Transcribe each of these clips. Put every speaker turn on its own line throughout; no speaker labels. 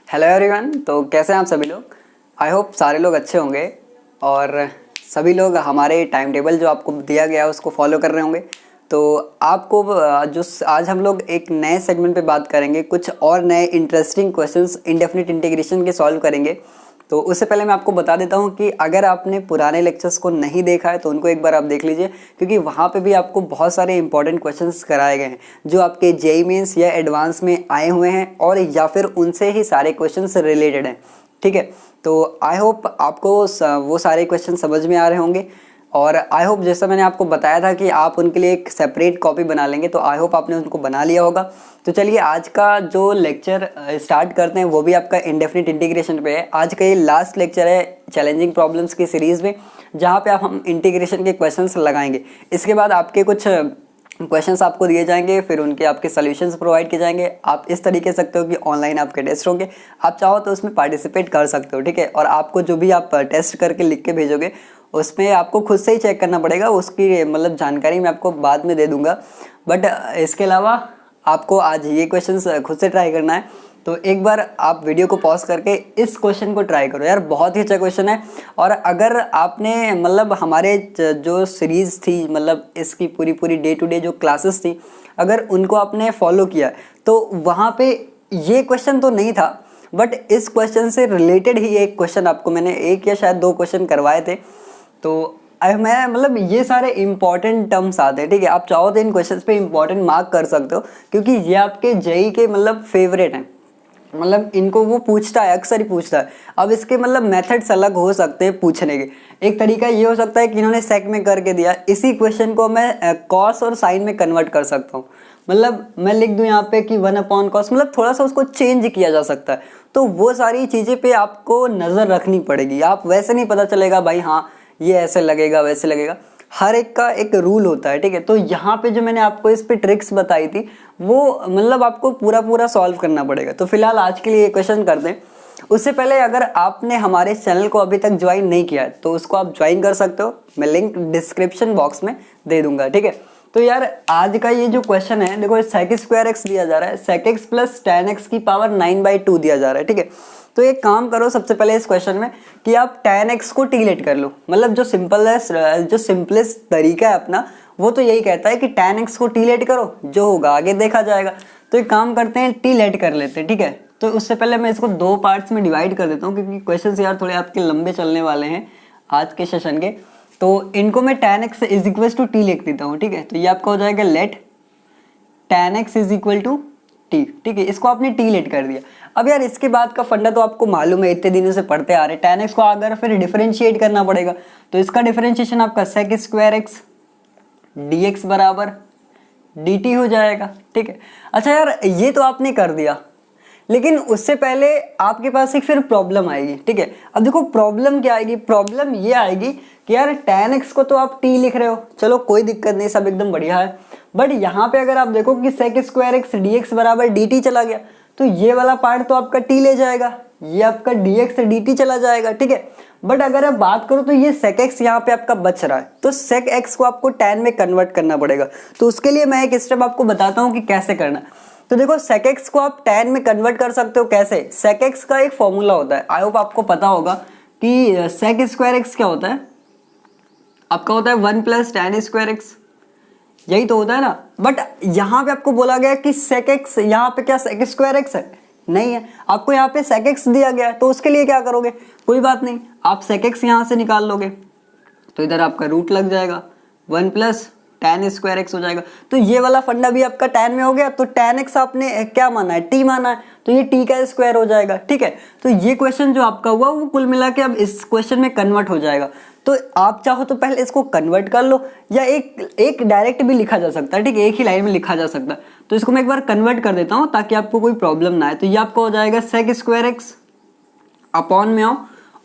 Hello everyone, तो कैसे हैं आप सभी लोग। आई होप सारे लोग अच्छे होंगे और सभी लोग हमारे टाइम टेबल जो आपको दिया गया है उसको फॉलो कर रहे होंगे। तो आपको जो आज हम लोग एक नए सेगमेंट पे बात करेंगे, कुछ और नए इंटरेस्टिंग क्वेश्चंस इंडेफिनिट इंटीग्रेशन के सॉल्व करेंगे। तो उससे पहले मैं आपको बता देता हूं कि अगर आपने पुराने लेक्चर्स को नहीं देखा है तो उनको एक बार आप देख लीजिए, क्योंकि वहाँ पे भी आपको बहुत सारे इंपॉर्टेंट क्वेश्चंस कराए गए हैं जो आपके जेईई मेंस या एडवांस में आए हुए हैं और या फिर उनसे ही सारे क्वेश्चंस रिलेटेड हैं। ठीक है, तो आई होप आपको वो सारे क्वेश्चन समझ में आ रहे होंगे और आई होप जैसा मैंने आपको बताया था कि आप उनके लिए एक सेपरेट कॉपी बना लेंगे, तो आई होप आपने उनको बना लिया होगा। तो चलिए आज का जो लेक्चर स्टार्ट करते हैं, वो भी आपका इंडेफिनिट इंटीग्रेशन पे है। आज का ये लास्ट लेक्चर है चैलेंजिंग प्रॉब्लम्स की सीरीज़ में, जहाँ पे आप हम इंटीग्रेशन के क्वेश्चंस लगाएंगे। इसके बाद आपके कुछ क्वेश्चंस आपको दिए जाएंगे, फिर उनके आपके सॉल्यूशंस प्रोवाइड किए जाएंगे। आप इस तरीके से सकते हो कि ऑनलाइन आपके टेस्ट होंगे, आप चाहो तो उसमें पार्टिसिपेट कर सकते हो। ठीक है, और आपको जो भी आप टेस्ट करके लिख के भेजोगे उसमें आपको खुद से ही चेक करना पड़ेगा, उसकी मतलब जानकारी मैं आपको बाद में दे दूंगा। बट इसके अलावा आपको आज ये क्वेश्चंस खुद से ट्राई करना है। तो एक बार आप वीडियो को पॉज करके इस क्वेश्चन को ट्राई करो यार, बहुत ही अच्छा क्वेश्चन है। और अगर आपने मतलब हमारे जो सीरीज़ थी, मतलब इसकी पूरी पूरी डे टू डे जो क्लासेस थी, अगर उनको आपने फॉलो किया तो वहाँ पे ये क्वेश्चन तो नहीं था, बट इस क्वेश्चन से रिलेटेड ही एक क्वेश्चन आपको मैंने एक या शायद दो क्वेश्चन करवाए थे। तो मैं मतलब ये सारे इंपॉर्टेंट टर्म्स आते हैं। ठीक है, आप चाहो तो इन क्वेश्चंस पे इंपॉर्टेंट मार्क कर सकते हो, क्योंकि ये आपके जेईई के मतलब फेवरेट हैं। मतलब इनको वो पूछता है, अक्सर ही पूछता है। अब इसके मतलब मेथड्स अलग हो सकते हैं पूछने के। एक तरीका ये हो सकता है कि इन्होंने सेक में करके दिया, इसी क्वेश्चन को मैं कॉस और साइन में कन्वर्ट कर सकता हूँ। मतलब मैं लिख दूँ यहाँ पे कि 1/cos, मतलब थोड़ा सा उसको चेंज किया जा सकता है। तो वो सारी चीज़ें पे आपको नज़र रखनी पड़ेगी। आप वैसे नहीं पता चलेगा भाई हाँ ये ऐसे लगेगा वैसे लगेगा, हर एक का एक रूल होता है। ठीक है, तो यहाँ पे जो मैंने आपको इस पे ट्रिक्स बताई थी वो मतलब आपको पूरा पूरा सॉल्व करना पड़ेगा। तो फिलहाल आज के लिए ये क्वेश्चन कर दें। उससे पहले अगर आपने हमारे चैनल को अभी तक ज्वाइन नहीं किया है तो उसको आप ज्वाइन कर सकते हो, मैं लिंक डिस्क्रिप्शन बॉक्स में दे दूंगा। ठीक है, तो यार आज का ये जो क्वेश्चन है, देखो sec स्क्वायर एक्स दिया जा रहा है, sec x plus tan x की पावर 9/2 दिया जा रहा है। ठीक है, तो एक काम करो सबसे पहले इस क्वेश्चन में कि आप tan x को टी लेट कर लो। मतलब जो सिंपलेस्ट तरीका है अपना, वो तो यही कहता है कि tan x को टी लेट करो, जो होगा आगे देखा जाएगा। तो एक काम करते हैं, टी लेट कर लेते हैं। ठीक है, तो उससे पहले मैं इसको दो पार्ट्स में डिवाइड कर देता हूँ, क्योंकि क्वेश्चन यार थोड़े आपके लंबे चलने वाले हैं आज के सेशन के। तो इनको मैं tan x is equal to t लिख देता हूँ। ठीक है, तो ये आपका हो जाएगा let tan x is equal to t. ठीक है, इसको आपने टी लेट कर दिया। अब यार इसके बाद का फंडा तो आपको मालूम है, इतने दिनों से पढ़ते आ रहे। tan x को अगर फिर डिफरेंशिएट करना पड़ेगा, तो इसका डिफरेंशिएशन आपका sec स्क्वायर एक्स dx बराबर dt हो जाएगा। ठीक है, अच्छा यार ये तो आपने कर दिया, लेकिन उससे पहले आपके पास एक फिर प्रॉब्लम आएगी। ठीक है, अब देखो प्रॉब्लम क्या आएगी। प्रॉब्लम ये आएगी कि यार tan x को तो आप t लिख रहे हो, चलो कोई दिक्कत नहीं, सब एकदम बढ़िया है। बट यहाँ पे अगर आप देखो कि sec स्क्वायर एक्स dx बराबर dt चला गया, तो ये वाला पार्ट तो आपका t ले जाएगा, ये आपका dx dt चला जाएगा। ठीक है, बट अगर आप बात करो तो ये sec x यहाँ पे आपका बच रहा है, तो sec x को आपको tan में कन्वर्ट करना पड़ेगा। तो उसके लिए मैं एक स्टेप आपको बताता हूँ कि कैसे करना। तो देखो sec x को आप tan में कन्वर्ट कर सकते हो कैसे। sec x का एक फॉर्मूला होता है, आई होप आपको पता होगा कि sec स्क्वायर एक्स क्या होता है। आपका होता है 1 प्लस tan स्क्वायर एक्स, यही तो होता है ना। बट यहाँ पे आपको बोला गया कि sec x, यहाँ पे क्या sec स्क्वायर एक्स है? नहीं है। आपको यहाँ पे sec x दिया गया है, तो उसके लिए क्या करोगे, कोई बात नहीं, आप sec x यहाँ से निकाल लोगे, तो इधर आपका रूट लग जाएगा, 1 प्लस tan स्क्वायर एक्स हो जाएगा। तो ये वाला फंडा भी आपका tan में हो गया। तो tan x आपने क्या माना है, t माना है, तो ये t का स्क्वायर हो जाएगा। ठीक है, तो ये क्वेश्चन जो आपका हुआ वो कुल मिला के अब इस क्वेश्चन में कन्वर्ट हो जाएगा। तो आप चाहो तो पहले इसको कन्वर्ट कर लो, या एक डायरेक्ट भी लिखा जा सकता है। ठीक है, एक ही लाइन में लिखा जा सकता है। तो इसको मैं एक बार कन्वर्ट कर देता हूँ ताकि आपको कोई प्रॉब्लम ना आए। तो ये आपका हो जाएगा sec स्क्वायर एक्स अपॉन में आओ,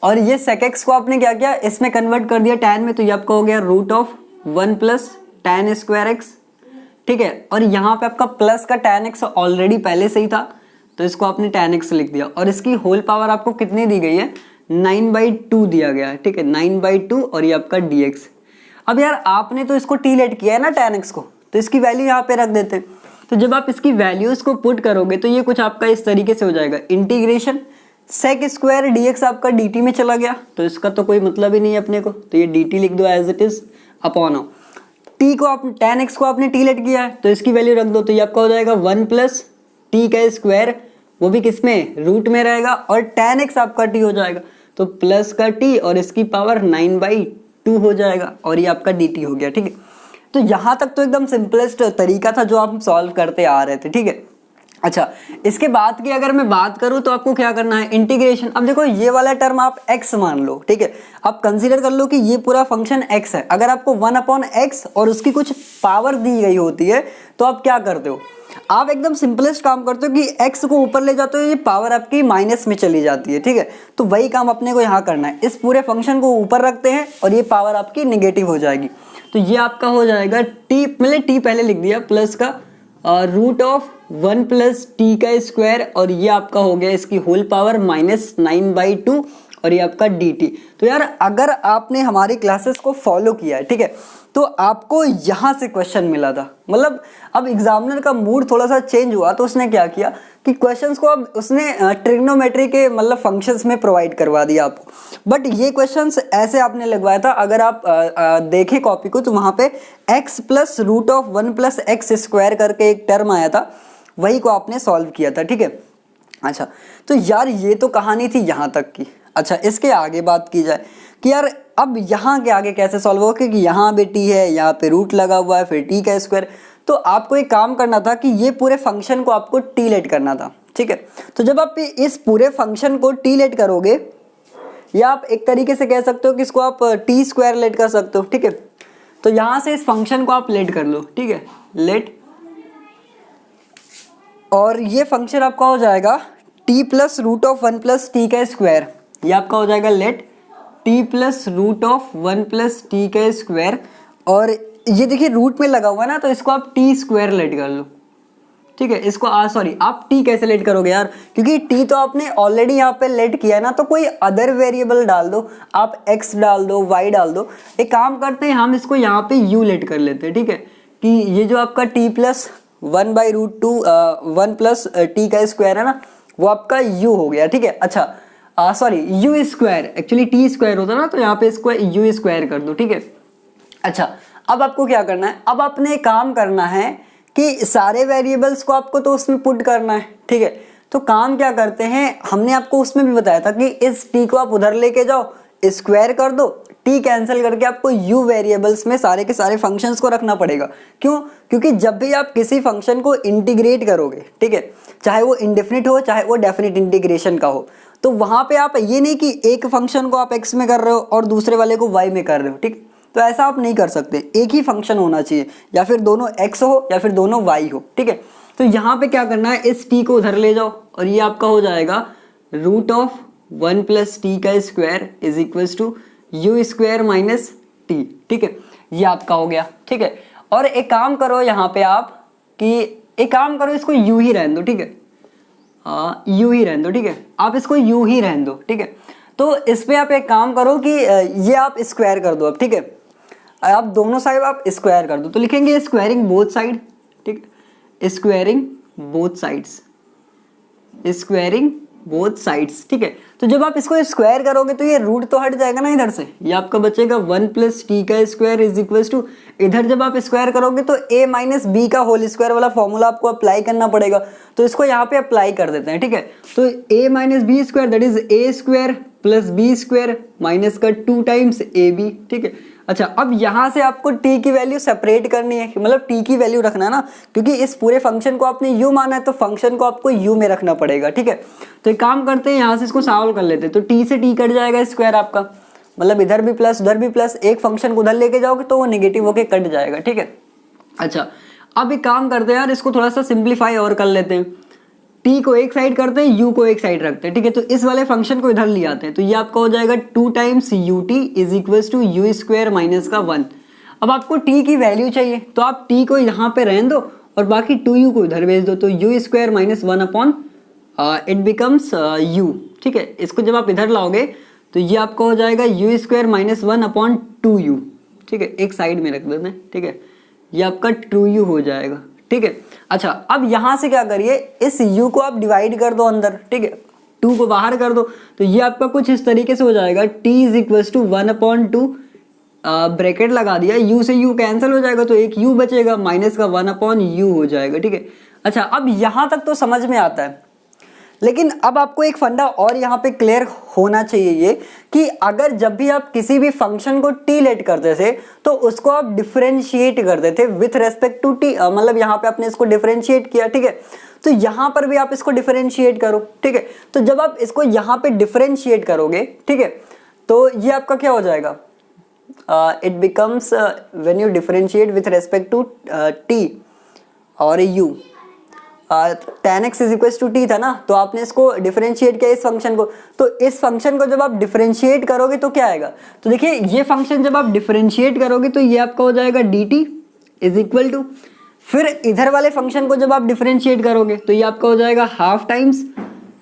और ये sec x को आपने क्या किया, इसमें कन्वर्ट कर दिया tan में, तो ये आपका हो गया root of 1 plus tan square x. ठीक है, और यहाँ पे आपका प्लस का tan x ऑलरेडी पहले से ही था, तो इसको आपने tan x लिख दिया, और इसकी होल पावर आपको कितनी दी गई है, 9/2 दिया गया है। ठीक है, 9/2, और ये आपका dx। अब यार आपने तो इसको टी लेट किया है ना tan x को, तो इसकी वैल्यू यहाँ पे रख देते हैं। तो जब आप इसकी वैल्यूज को पुट करोगे तो ये कुछ आपका इस तरीके से हो जाएगा, इंटीग्रेशन सेक स्क्वायर dx आपका dt में चला गया, तो इसका तो कोई मतलब ही नहीं है अपने को, तो ये dt लिख दो as it is upon t को आप tan x को आपने t लेट किया है तो इसकी वैल्यू रख दो, तो ये आपका हो जाएगा 1 प्लस t का स्क्वायर, वो भी किस में, रूट में रहेगा, और tan x आपका t हो जाएगा तो प्लस का t और इसकी पावर 9/2 हो जाएगा, और ये आपका dt हो गया। ठीक है, तो यहाँ तक तो एकदम सिंपलेस्ट तरीका था जो आप सॉल्व करते आ रहे थे। ठीक है, अच्छा इसके बाद की अगर मैं बात करूं तो आपको क्या करना है, इंटीग्रेशन। अब देखो ये वाला टर्म आप x मान लो, ठीक है, आप कंसीडर कर लो कि ये पूरा फंक्शन x है। अगर आपको 1/x और उसकी कुछ पावर दी गई होती है तो आप क्या करते हो, आप एकदम सिंपलेस्ट काम करते हो कि x को ऊपर ले जाते हो, ये पावर आपकी माइनस में चली जाती है। ठीक है, तो वही काम अपने को यहाँ करना है, इस पूरे फंक्शन को ऊपर रखते हैं और ये पावर आपकी नेगेटिव हो जाएगी, तो ये आपका हो जाएगा t, मैंने t पहले लिख दिया, प्लस का रूट ऑफ 1 प्लस टी का स्क्वायर, और ये आपका हो गया इसकी होल पावर -9/2, और ये आपका dt। तो यार अगर आपने हमारी क्लासेस को फॉलो किया है, ठीक है, तो आपको यहाँ से क्वेश्चन मिला था, मतलब अब एग्जामिनर का मूड थोड़ा सा चेंज हुआ तो उसने क्या किया कि क्वेश्चंस को अब उसने ट्रिग्नोमेट्री के मतलब फंक्शंस में प्रोवाइड करवा दिया आपको, बट ये क्वेश्चंस ऐसे आपने लगवाया था। अगर आप देखें कॉपी को तो वहाँ पे x plus root of 1 plus x square करके एक टर्म आया था, वही को आपने सॉल्व किया था। ठीक है, अच्छा तो यार ये तो कहानी थी यहाँ तक की। अच्छा इसके आगे बात की जाए कि यार अब यहाँ के आगे कैसे सॉल्व होगा, क्योंकि यहाँ पे t है, यहाँ पे रूट लगा हुआ है, फिर t का स्क्वायर, तो आपको एक काम करना था कि ये पूरे फंक्शन को आपको t लेट करना था। ठीक है, तो जब आप इस पूरे फंक्शन को t लेट करोगे, या आप एक तरीके से कह सकते हो कि इसको आप t स्क्वायर लेट कर सकते हो। ठीक है, तो यहाँ से इस फंक्शन को आप लेट कर लो। ठीक है, लेट, और ये फंक्शन आपका हो जाएगा t plus root of 1 plus t का स्क्वायर, ये आपका हो जाएगा let t plus root of 1 plus t का स्क्वायर, और ये देखिए रूट में लगा हुआ है ना, तो इसको आप t स्क्वायर लेट कर लो। ठीक है, इसको सॉरी आप t कैसे लेट करोगे यार, क्योंकि t तो आपने ऑलरेडी यहाँ पे लेट किया है ना, तो कोई अदर वेरिएबल डाल दो, आप x डाल दो, y डाल दो। एक काम करते हैं, हम इसको यहाँ पे u लेट कर लेते हैं। ठीक है, कि ये जो आपका t प्लस 1/√2 1 प्लस टी का स्क्वायर है ना, वो आपका u हो गया। ठीक है, अच्छा sorry u square, actually t square होता है ना, तो यहाँ पे इसको u स्क्वायर कर दो। ठीक है, अच्छा अब आपको क्या करना है, अब आपने काम करना है कि सारे वेरिएबल्स को आपको तो उसमें पुट करना है। ठीक है, तो काम क्या करते हैं, हमने आपको उसमें भी बताया था कि इस t को आप उधर लेके जाओ, स्क्वायर कर दो, t कैंसिल करके आपको u वेरिएबल्स में सारे के सारे फंक्शंस को रखना पड़ेगा। क्यों, क्योंकि जब भी आप किसी फंक्शन को इंटीग्रेट करोगे, ठीक है, चाहे वो इंडेफिनिट हो चाहे वो डेफिनिट इंटीग्रेशन का हो, तो वहाँ पे आप ये नहीं कि एक फंक्शन को आप x में कर रहे हो और दूसरे वाले को y में कर रहे हो। ठीक, तो ऐसा आप नहीं कर सकते, एक ही फंक्शन होना चाहिए, या फिर दोनों x हो या फिर दोनों y हो। ठीक है, तो यहाँ पे क्या करना है, इस t को उधर ले जाओ, और ये आपका हो जाएगा रूट ऑफ 1 प्लस टी का square is equal to u square minus t. ठीक है, ये आपका हो गया। ठीक है, और एक काम करो यहाँ पे आप कि एक काम करो, इसको u ही रहने दो। ठीक है, u ही रहने दो। ठीक है, आप इसको u ही रहने दो। ठीक है, तो इस पे आप एक काम करो कि ये आप स्क्वायर कर दो अब। ठीक है, आप दोनों साइड आप स्क्वायर कर दो, तो लिखेंगे स्क्वायरिंग बोथ साइड। ठीक है, squaring both sides, squaring both sides. ठीक है, तो जब आप इसको स्क्वायर करोगे तो ये रूट तो हट जाएगा ना इधर से, ये आपका बचेगा 1 प्लस टी का स्क्वायर इज इक्वल टू, इधर जब आप स्क्वायर करोगे तो a माइनस बी का होल स्क्वायर वाला फॉर्मूला आपको अप्लाई करना पड़ेगा, तो इसको यहाँ पे अप्लाई कर देते हैं। ठीक है, तो a minus b square that is a square plus b square minus का 2 टाइम्स ए बी। ठीक है, अच्छा अब यहाँ से आपको t की वैल्यू सेपरेट करनी है, मतलब t की वैल्यू रखना है ना, क्योंकि इस पूरे फंक्शन को आपने u माना है तो फंक्शन को आपको u में रखना पड़ेगा। ठीक है, तो एक काम करते हैं, यहाँ से इसको सॉल्व कर लेते हैं, तो t से t कट जाएगा स्क्वायर आपका, मतलब इधर भी प्लस उधर भी प्लस, एक फंक्शन को उधर लेके जाओगे तो वो नेगेटिव होके कट जाएगा। ठीक है, अच्छा अब एक काम करते हैं यार, इसको थोड़ा सा सिंप्लीफाई और कर लेते हैं, t को एक साइड करते हैं, u को एक साइड रखते हैं। ठीक है, तो इस वाले फंक्शन को इधर ले आते हैं, तो ये आपका हो जाएगा 2 times ut is equal to u square minus का 1। अब आपको t की वैल्यू चाहिए, तो आप t को यहाँ पे रहने दो और बाकी 2u को इधर भेज दो, तो u square minus 1 upon it becomes u। ठीक है, इसको जब आप इधर लाओगे तो ये आपका हो जाएगा u square minus 1 upon 2u। ठीक है, एक साइड में रख देते हैं। ठीक है, ये आपका ट्रू यू हो जाएगा, ठीक है। अच्छा अब यहाँ से क्या करिए, इस u को आप डिवाइड कर दो अंदर, ठीक है, 2 को बाहर कर दो, तो ये आपका कुछ इस तरीके से हो जाएगा, t is equal to 1/2, bracket लगा दिया, u से u कैंसिल हो जाएगा तो एक u बचेगा, माइनस का 1/u हो जाएगा, ठीक है। अच्छा अब यहाँ तक तो समझ में आता है, लेकिन अब आपको एक फंडा और यहाँ पे क्लियर होना चाहिए ये कि अगर जब भी आप किसी भी फंक्शन को t लेट करते थे तो उसको आप डिफरेंशिएट करते थे विथ रेस्पेक्ट टू t, मतलब यहाँ पे आपने इसको डिफरेंशिएट किया, ठीक है, तो यहाँ पर भी आप इसको डिफरेंशिएट करो, ठीक है। तो जब आप इसको यहाँ पे डिफरेंशिएट करोगे, ठीक है, तो ये आपका क्या हो जाएगा, it becomes when you differentiate with respect to t और u, tan x is equal to t था ना, तो आपने इसको डिफरेंशिएट किया इस फंक्शन को, तो इस फंक्शन को जब आप डिफरेंशिएट करोगे तो क्या आएगा, तो देखिए ये फंक्शन जब आप डिफरेंशिएट करोगे तो ये आपका हो जाएगा dt इज इक्वल टू, फिर इधर वाले फंक्शन को जब आप डिफरेंशिएट करोगे तो ये आपका हो जाएगा हाफ टाइम्स,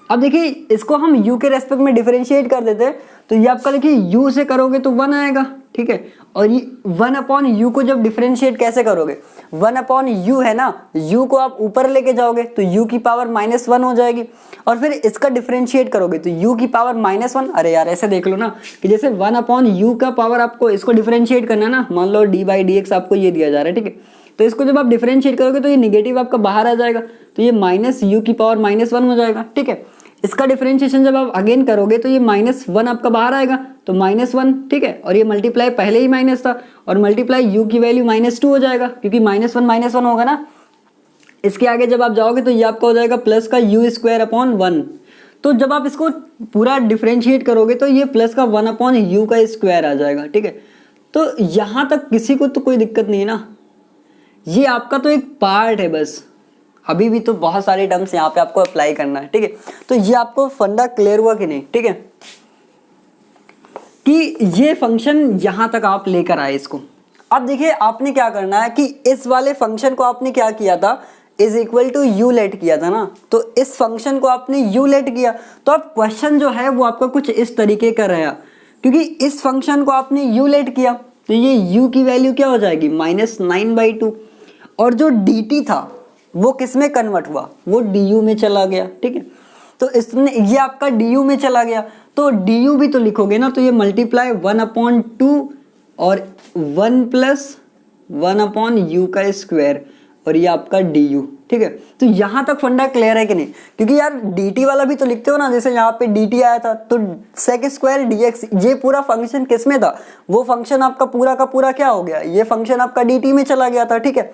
अब देखिए इसको हम u के रेस्पेक्ट में डिफरेंशिएट कर देते हैं तो ये आपका देखिए u से करोगे तो 1 आएगा, ठीक है, और ये 1/u को जब डिफरेंशिएट कैसे करोगे, 1/u है ना, u को आप ऊपर लेके जाओगे तो u की पावर -1 हो जाएगी, और फिर इसका डिफरेंशिएट करोगे तो u की पावर -1, अरे यार ऐसे देख लो ना कि जैसे 1/u का पावर आपको इसको डिफरेंशिएट करना है ना, मान लो d/dx आपको ये दिया जा रहा है, ठीक है, तो इसको जब आप डिफरेंशिएट करोगे तो ये निगेटिव आपका बाहर आ जाएगा, तो ये -u की पावर -1 हो जाएगा, ठीक है। इसका डिफरेंशिएशन जब आप अगेन करोगे तो ये -1 आपका बाहर आएगा, तो -1, ठीक है, और ये मल्टीप्लाई पहले ही माइनस था, और मल्टीप्लाई u की वैल्यू -2 हो जाएगा क्योंकि -1 होगा ना, इसके आगे जब आप जाओगे तो ये आपका हो जाएगा प्लस का u²/1, तो जब आप इसको पूरा डिफरेंशिएट करोगे तो ये प्लस का 1/u का स्क्वायर आ जाएगा, ठीक है। तो यहाँ तक किसी को तो कोई दिक्कत नहीं है ना, ये आपका तो एक पार्ट है बस, अभी भी तो बहुत सारे टर्म्स यहाँ पे आपको अप्लाई करना है, ठीक है। तो ये आपको फंडा क्लियर हुआ कि नहीं, ठीक है, कि ये फंक्शन यहाँ तक आप लेकर आए इसको। अब देखिए आपने क्या करना है कि इस वाले फंक्शन को आपने क्या किया था, is equal to u let किया था ना, तो इस फंक्शन को आपने u लेट किया, तो अब क्वेश्चन जो है वो आपका कुछ इस तरीके का रहा, क्योंकि इस फंक्शन को आपने u लेट किया तो ये u की वैल्यू क्या हो जाएगी, -9/2, और जो dt था वो किस में कन्वर्ट हुआ, वो du में चला गया, ठीक है। तो इसने ये आपका du में चला गया, तो du भी तो लिखोगे ना, तो ये मल्टीप्लाई 1/2 और 1 + 1/u का स्क्वायर, और ये आपका du, ठीक है। तो यहाँ तक फंडा क्लियर है कि नहीं, क्योंकि यार dt वाला भी तो लिखते हो ना, जैसे यहाँ पे dt आया था तो sec² dx, ये पूरा फंक्शन किस में था, वो फंक्शन आपका पूरा का पूरा क्या हो गया, ये फंक्शन आपका dt में चला गया था, ठीक है।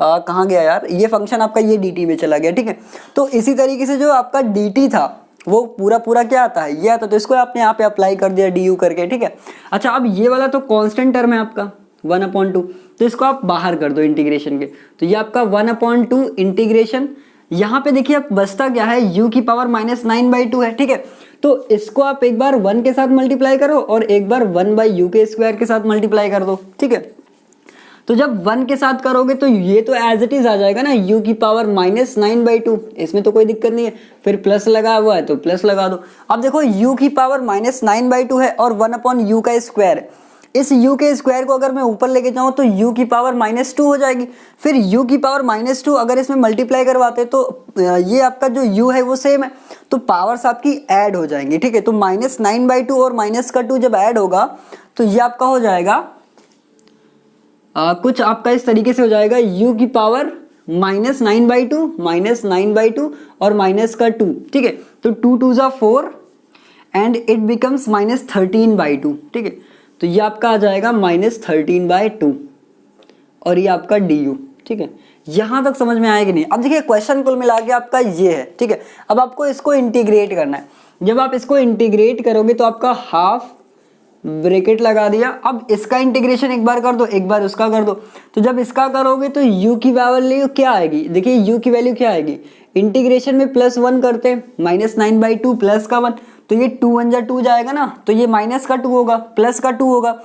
कहाँ गया यार, ये फंक्शन आपका ये dt में चला गया, ठीक है। तो इसी तरीके से जो आपका dt था वो पूरा पूरा क्या आता है, ये आता, तो इसको आपने यहाँ पे अप्लाई कर दिया du करके, ठीक है। अच्छा अब ये वाला तो कांस्टेंट टर्म है आपका 1/2, तो इसको आप बाहर कर दो इंटीग्रेशन के, तो ये आपका 1/2 इंटीग्रेशन, यहाँ पे देखिए अब बचता क्या है, u की पावर -9/2 है, ठीक है। तो इसको आप एक बार 1 के साथ मल्टीप्लाई करो और एक बार 1/u के स्क्वायर के साथ मल्टीप्लाई कर दो, ठीक है। तो जब 1 के साथ करोगे तो ये तो एज इट इज आ जाएगा ना, u की पावर -9/2, इसमें तो कोई दिक्कत नहीं है, फिर प्लस लगा हुआ है तो प्लस लगा दो। अब देखो u की पावर -9/2 है और 1/u का स्क्वायर, इस u के स्क्वायर को अगर मैं ऊपर लेके जाऊं तो u की पावर -2 हो जाएगी, फिर u की पावर -2 अगर इसमें मल्टीप्लाई करवाते तो ये आपका जो u है वो सेम है, तो पावर्स आपकी ऐड हो जाएंगी, ठीक है। तो -9/2 और -2 जब ऐड होगा तो ये आपका हो जाएगा कुछ आपका इस तरीके से हो जाएगा, u की पावर -9/2 और -2, ठीक है। तो 2 2 ज़ा 4 एंड इट बिकम्स -13/2, ठीक है। तो ये आपका आ जाएगा -13/2 और ये आपका du, ठीक है। यहाँ तक समझ में आएगी नहीं। अब देखिए क्वेश्चन कुल मिला के आपका ये है, ठीक है। अब आपको इसको इंटीग्रेट करना है, जब आप इसको इंटीग्रेट करोगे तो आपका हाफ ब्रैकेट लगा दिया, अब इसका इंटीग्रेशन एक बार कर दो, एक बार उसका कर दो, तो जब इसका करोगे तो u की वैल्यू क्या आएगी, देखिए u की वैल्यू क्या आएगी, इंटीग्रेशन में +1 करते हैं, -9/2 प्लस का 1, तो ये 2 1 जा 2 जाएगा ना, तो ये माइनस का 2 होगा, प्लस का 2 होगा,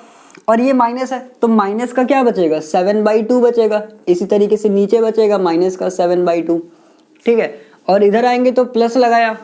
और ये माइनस है तो माइनस का क्या बचेगा, 7/2 बचेगा, इसी तरीके से नीचे बचेगा माइनस का 7/2, ठीक है। और इधर आएंगे तो प्लस लगाया,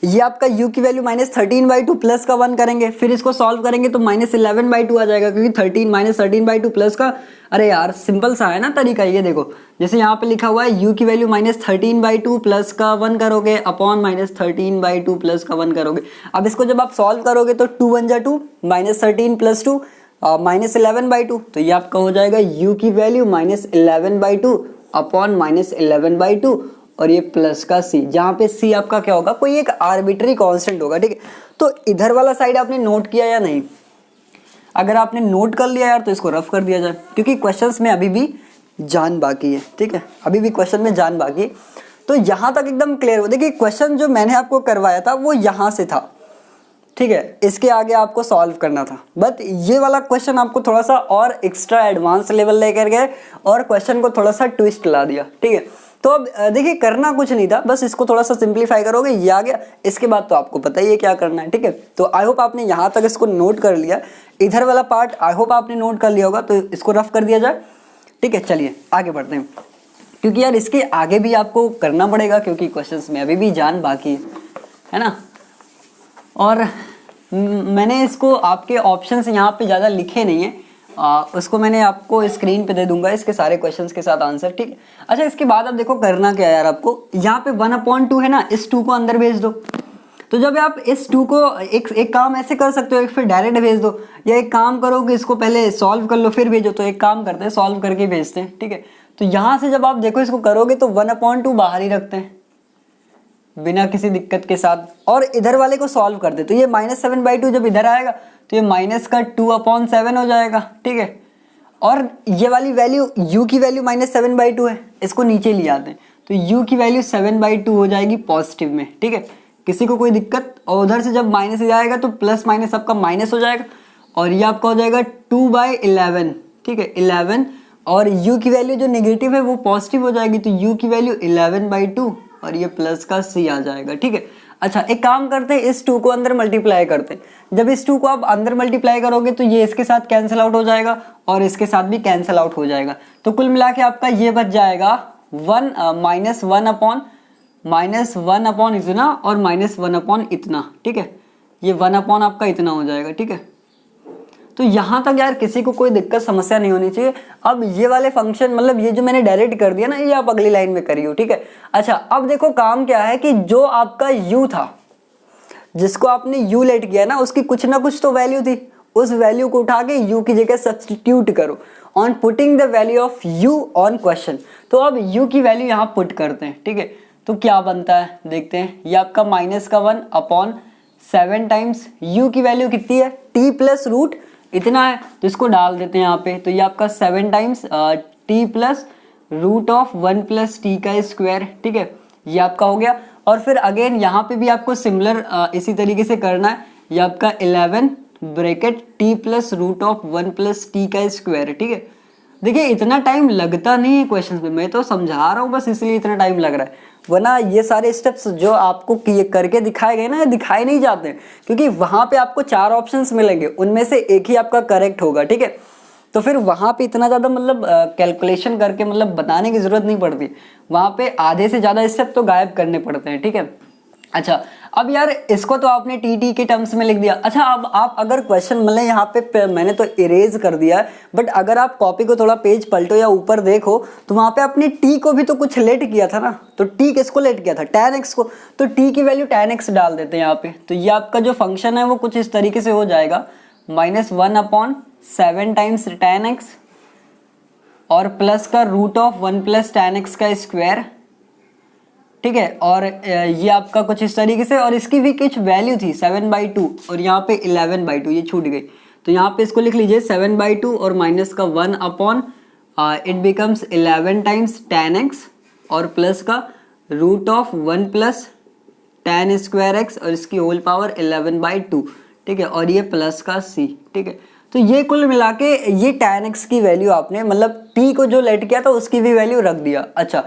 ये आपका u की वैल्यू -13/2 प्लस का 1 करेंगे, फिर इसको सॉल्व करेंगे तो -11/2 आ जाएगा, क्योंकि 13 प्लस का, अरे यार सिंपल सा है ना तरीका। ये देखो जैसे यहाँ पे लिखा हुआ है u की वैल्यू -13/2 प्लस का 1 करोगे अपॉन -13/2 प्लस का 1 करोगे। अब इसको जब आप सॉल्व करोगे तो 2 1 जा 2, -13 + 2 -11/2, तो ये आपका हो जाएगा u की वैल्यू -11/2 अपॉन -11/2 और ये प्लस का c, जहाँ पे c आपका क्या होगा, कोई एक आर्बिट्री कांस्टेंट होगा, ठीक है। तो इधर वाला साइड आपने नोट किया या नहीं? अगर आपने नोट कर लिया यार तो इसको रफ कर दिया जाए, क्योंकि क्वेश्चंस में अभी भी जान बाकी है, ठीक है, अभी भी क्वेश्चन में जान बाकी है। तो यहाँ तक एकदम क्लियर हो। देखिए क्वेश्चन जो मैंने आपको करवाया था वो यहाँ से था, ठीक है, इसके आगे आपको सॉल्व करना था, बट ये वाला क्वेश्चन आपको थोड़ा सा और एक्स्ट्रा एडवांस लेवल लेकर गए और क्वेश्चन को थोड़ा सा ट्विस्ट ला दिया, ठीक है। तो अब देखिए करना कुछ नहीं था, बस इसको थोड़ा सा सिंप्लीफाई करोगे, ये आ गया। इसके बाद तो आपको पता ही है क्या करना है, ठीक है। तो आई होप आपने यहाँ तक इसको नोट कर लिया, इधर वाला पार्ट आई होप आपने नोट कर लिया होगा, तो इसको रफ कर दिया जाए, ठीक है। चलिए आगे बढ़ते हैं, क्योंकि यार इसके आगे भी आपको करना पड़ेगा, क्योंकि क्वेश्चंस में अभी भी जान बाकी है ना। और मैंने इसको आपके ऑप्शंस यहाँ पे ज़्यादा लिखे नहीं है, उसको मैंने आपको स्क्रीन पे दे दूंगा इसके सारे क्वेश्चंस के साथ आंसर, ठीक है। अच्छा इसके बाद अब देखो करना क्या है यार, आपको यहाँ पे 1/2 है ना, इस 2 को अंदर भेज दो। तो जब आप इस 2 को एक काम ऐसे कर सकते हो, एक फिर डायरेक्ट भेज दो, या एक काम करो कि इसको पहले सॉल्व कर लो फिर भेजो। तो एक काम करते हैं, सॉल्व करके भेजते हैं, ठीक है। तो यहाँ से जब आप देखो इसको करोगे तो 1/2 बाहर ही रखते हैं बिना किसी दिक्कत के साथ, और इधर वाले को सॉल्व कर दे। तो ये -7/2 जब इधर आएगा तो ये -2/7 हो जाएगा, ठीक है। और ये वाली वैल्यू u की वैल्यू -7/2 है, इसको नीचे ले आते हैं, तो u की वैल्यू 7/2 हो जाएगी पॉजिटिव में, ठीक है। किसी को कोई दिक्कत? और उधर से जब माइनस जाएगा तो प्लस माइनस आपका माइनस हो जाएगा, और ये आपका हो जाएगा 2/11, ठीक है, 11। और u की वैल्यू जो नेगेटिव है वो पॉजिटिव हो जाएगी, तो u की वैल्यू 11/2 और ये प्लस का c आ जाएगा, ठीक है। अच्छा एक काम करते हैं, इस 2 को अंदर मल्टीप्लाई करते हैं। जब इस 2 को आप अंदर मल्टीप्लाई करोगे तो ये इसके साथ कैंसिल आउट हो जाएगा और इसके साथ भी कैंसिल आउट हो जाएगा। तो कुल मिला के आपका ये बच जाएगा -1 अपॉन इतना और -1 अपॉन इतना, ठीक है। ये 1 अपॉन आपका इतना हो जाएगा, ठीक है। तो यहाँ तक यार किसी को कोई दिक्कत समस्या नहीं होनी चाहिए। अब ये वाले फंक्शन मतलब ये जो मैंने डायरेक्ट कर दिया ना, ये आप अगली लाइन में करियो, ठीक है। अच्छा अब देखो काम क्या है कि जो आपका u था, जिसको आपने u लेट किया ना, उसकी कुछ ना कुछ तो वैल्यू थी, उस वैल्यू को उठा के u की जगह सब्स्टिट्यूट करो on putting the value of u on question. तो अब u की वैल्यू यहाँ पुट करते हैं, ठीक है। तो क्या बनता है देखते हैं, ये आपका -1 अपॉन 7 टाइम्स u की वैल्यू कितनी है, t प्लस रूट इतना है, तो इसको डाल देते हैं यहाँ पे। तो ये आपका 7 times t plus root of 1 plus t का स्क्वायर, ठीक है, ये आपका हो गया। और फिर अगेन यहाँ पे भी आपको सिमिलर इसी तरीके से करना है, ये आपका 11 bracket t plus root of 1 plus t का स्क्वायर, ठीक है। देखिए इतना टाइम लगता नहीं है क्वेश्चन में, मैं तो समझा रहा हूँ बस इसलिए इतना टाइम लग रहा है, वरना ये सारे स्टेप्स जो आपको करके दिखाए गए ना, दिखाए नहीं जाते, क्योंकि वहां पे आपको 4 ऑप्शंस मिलेंगे, उनमें से एक ही आपका करेक्ट होगा, ठीक है। तो फिर वहां पे इतना ज़्यादा मतलब कैलकुलेशन करके मतलब बताने की ज़रूरत नहीं पड़ती, वहां पे आधे से ज़्यादा स्टेप तो गायब करने पड़ते हैं, ठीक है। अच्छा अब यार इसको तो आपने टी के टर्म्स में लिख दिया। अच्छा अब आप अगर क्वेश्चन मतलब यहाँ पे मैंने तो इरेज कर दिया, बट अगर आप कॉपी को थोड़ा पेज पलटो या ऊपर देखो तो वहाँ पे आपने टी को भी तो कुछ लेट किया था ना। तो टी किसको लेट किया था, tan x को, तो टी की वैल्यू tan x डाल देते हैं यहाँ पे। तो ये आपका जो फंक्शन है वो कुछ इस तरीके से हो जाएगा, -1/7 टाइम्स tan x और प्लस का root of 1 plus tan x का स्क्वायर, ठीक है। और ये आपका कुछ इस तरीके से, और इसकी भी कुछ वैल्यू थी 7/2 और यहाँ पे 11/2, ये छूट गई। तो यहाँ पे इसको लिख लीजिए 7/2 और माइनस का 1 upon it becomes 11 times tan x और प्लस का root of 1 plus tan square x और इसकी होल पावर 11/2, ठीक है। और ये प्लस का c, ठीक है। तो ये कुल मिला के ये tan x की वैल्यू आपने मतलब t को जो लेट किया था उसकी भी वैल्यू रख दिया। अच्छा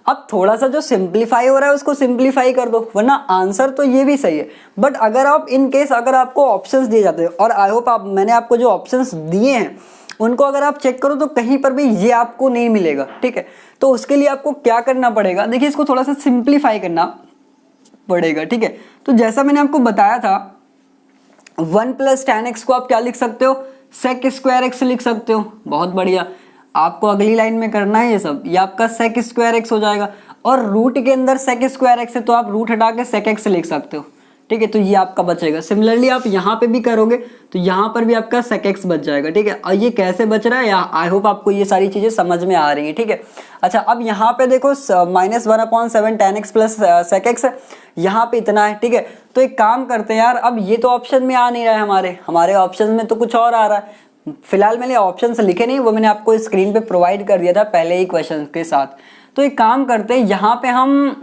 अब थोड़ा सा जो सिंप्लीफाई हो रहा है उसको सिंप्लीफाई कर दो, वरना आंसर तो ये भी सही है। बट अगर आप इन केस अगर आपको ऑप्शंस दिए जाते हैं, और आई होप मैंने आपको जो ऑप्शंस दिए हैं उनको अगर आप चेक करो तो कहीं पर भी ये आपको नहीं मिलेगा, ठीक है। तो उसके लिए आपको क्या करना पड़ेगा, देखिए इसको थोड़ा सा सिंप्लीफाई करना। पड़ेगा। ठीक है, तो जैसा मैंने आपको बताया था 1 + tan x को आप क्या लिख सकते हो, sec स्क्वायर x लिख सकते हो। बहुत बढ़िया, आपको अगली लाइन में करना है ये सब, ये आपका sec स्क्वायर x हो जाएगा और रूट के अंदर sec स्क्वायर x है तो आप रूट हटा के sec x लिख सकते हो। ठीक है, तो ये आपका बचेगा। सिमिलरली आप यहाँ पे भी करोगे तो यहाँ पर भी आपका sec x बच जाएगा। ठीक है, और ये कैसे बच रहा है, आई होप आपको ये सारी चीजें समझ में आ रही हैं। ठीक है, अच्छा अब यहाँ पे देखो -1/7 tan x + sec x यहाँ पे इतना है। ठीक है, तो एक काम करते हैं यार, अब ये तो ऑप्शन में आ नहीं रहा है, हमारे ऑप्शन में तो कुछ और आ रहा है। फिलहाल मैंने ऑप्शन लिखे नहीं, वो मैंने आपको स्क्रीन पे प्रोवाइड कर दिया था पहले ही क्वेश्चन के साथ। तो एक काम करते हैं, यहाँ पे हम